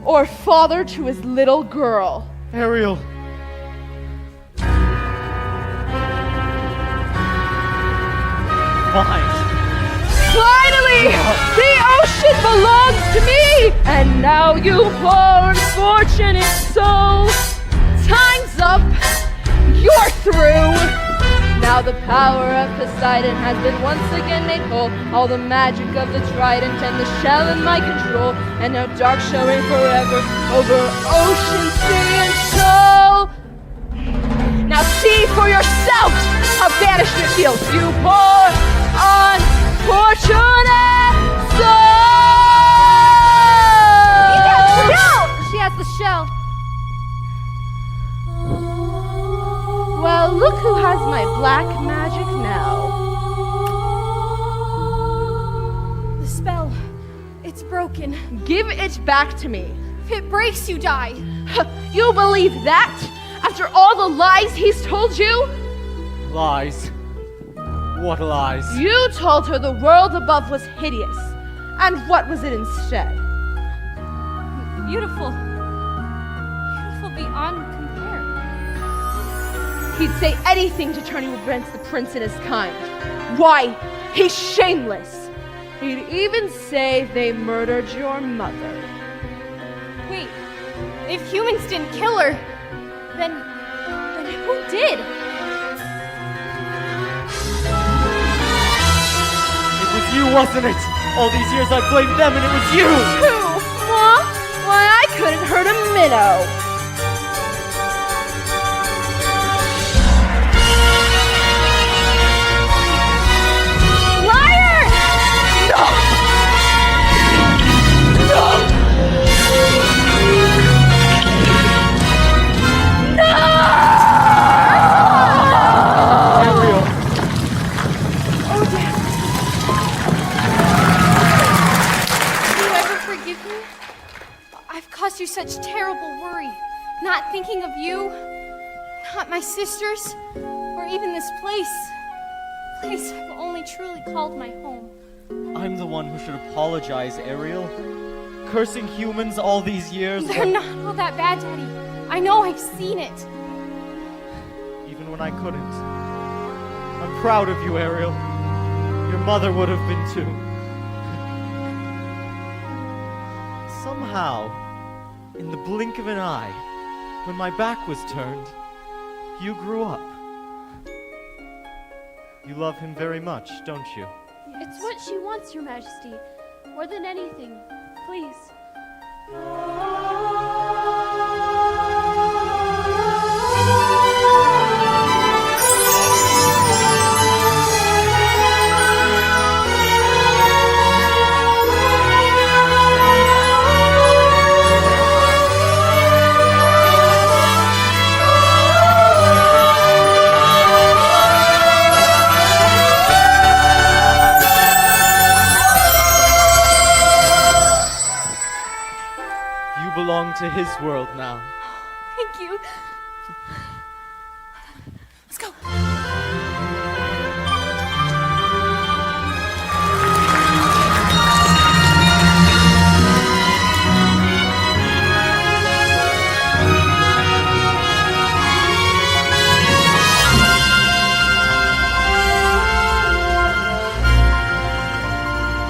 or father to his little girl? Ariel. Fine. Finally! The ocean belongs to me! And now you poor unfortunate soul! Time's up! You're through! Now the power of Poseidon has been once again made whole. All the magic of the trident and the shell in my control. And now dark shall reign forever over ocean, sea, and shoal. Now see for yourself how banished it feels, you poor unfortunate soul! She has the shell. Well, look who has my black magic now. The spell, it's broken. Give it back to me. If it breaks, you die. You believe that? After all the lies he's told you? Lies. What lies? You told her the world above was hideous. And what was it instead? Beautiful. Beautiful beyond compare. He'd say anything to turn you against the prince and his kind. Why, he's shameless. He'd even say they murdered your mother. Wait, if humans didn't kill her, then who did? It was you, wasn't it? All these years I blamed them and it was you! Who? Moi? Why, I couldn't hurt a minnow. Caused you such terrible worry, not thinking of you, not my sisters, or even this place I've only truly called my home. I'm the one who should apologize, Ariel. Cursing humans all these years. They're not all that bad, Daddy. I know, I've seen it. Even when I couldn't. I'm proud of you, Ariel. Your mother would have been too. Somehow, in the blink of an eye, when my back was turned, you grew up. You love him very much, don't you? It's what she wants, Your Majesty. More than anything. Please. belong to his world now. Thank you. Let's go.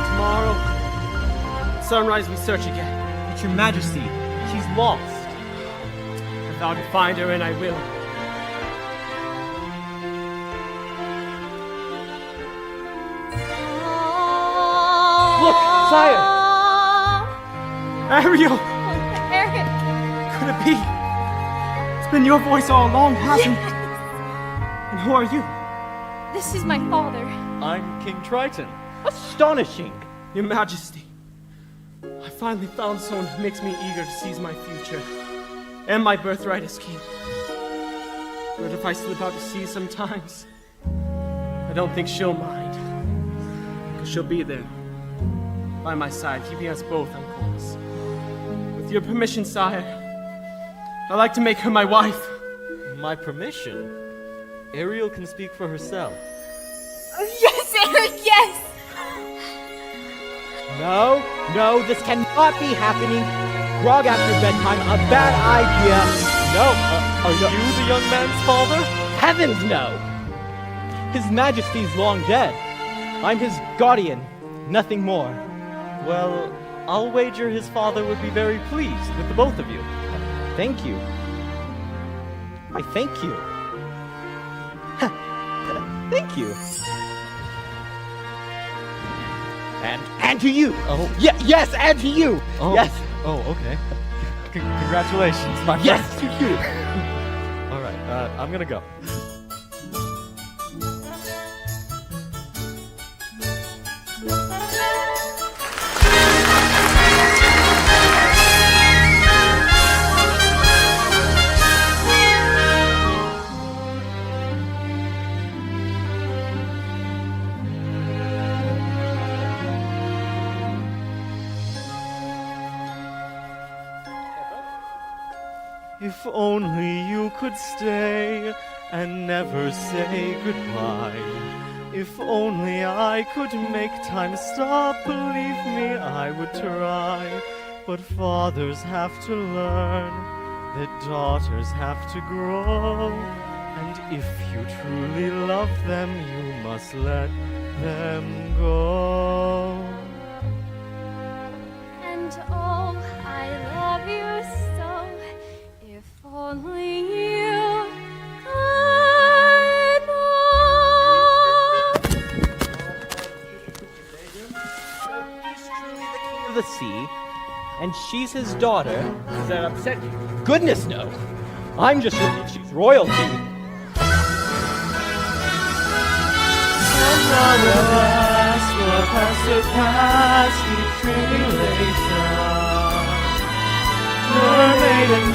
Tomorrow, at sunrise, we search again. But your majesty, she's lost. I vow to find her, and I will. Look, sire! Ariel! Eric! Could it be? It's been your voice all along, hasn't it? And who are you? This is my father. I'm King Triton. Astonishing! Your Majesty, I finally found someone who makes me eager to seize my future and my birthright as king. But if I slip out to sea sometimes, I don't think she'll mind. Because she'll be there, by my side, keeping us both on course. With your permission, sire, I'd like to make her my wife. My permission? Ariel can speak for herself. Yes, Eric, yes! No, this cannot be happening. Grog after bedtime, a bad idea. No, Are you the young man's father? heavens no! His Majesty's long dead. I'm his guardian, nothing more. Well, I'll wager his father would be very pleased with the both of you. Thank you. I thank you. Thank you. And to you. Oh. Yes, and to you. Oh. Yes. Oh, okay. Congratulations, my friend. Yes, to you. All right, I'm gonna go. If only you could stay and never say goodbye. If only I could make time stop, believe me, I would try. But fathers have to learn that daughters have to grow. And if you truly love them, you must let them go. And oh, I love you so. If only you could know. He's truly the king of the sea, and she's his daughter. Does that upset you? Goodness, no. I'm just relieved she's royalty. None of us will have surpassed each tribulation. Mermaid and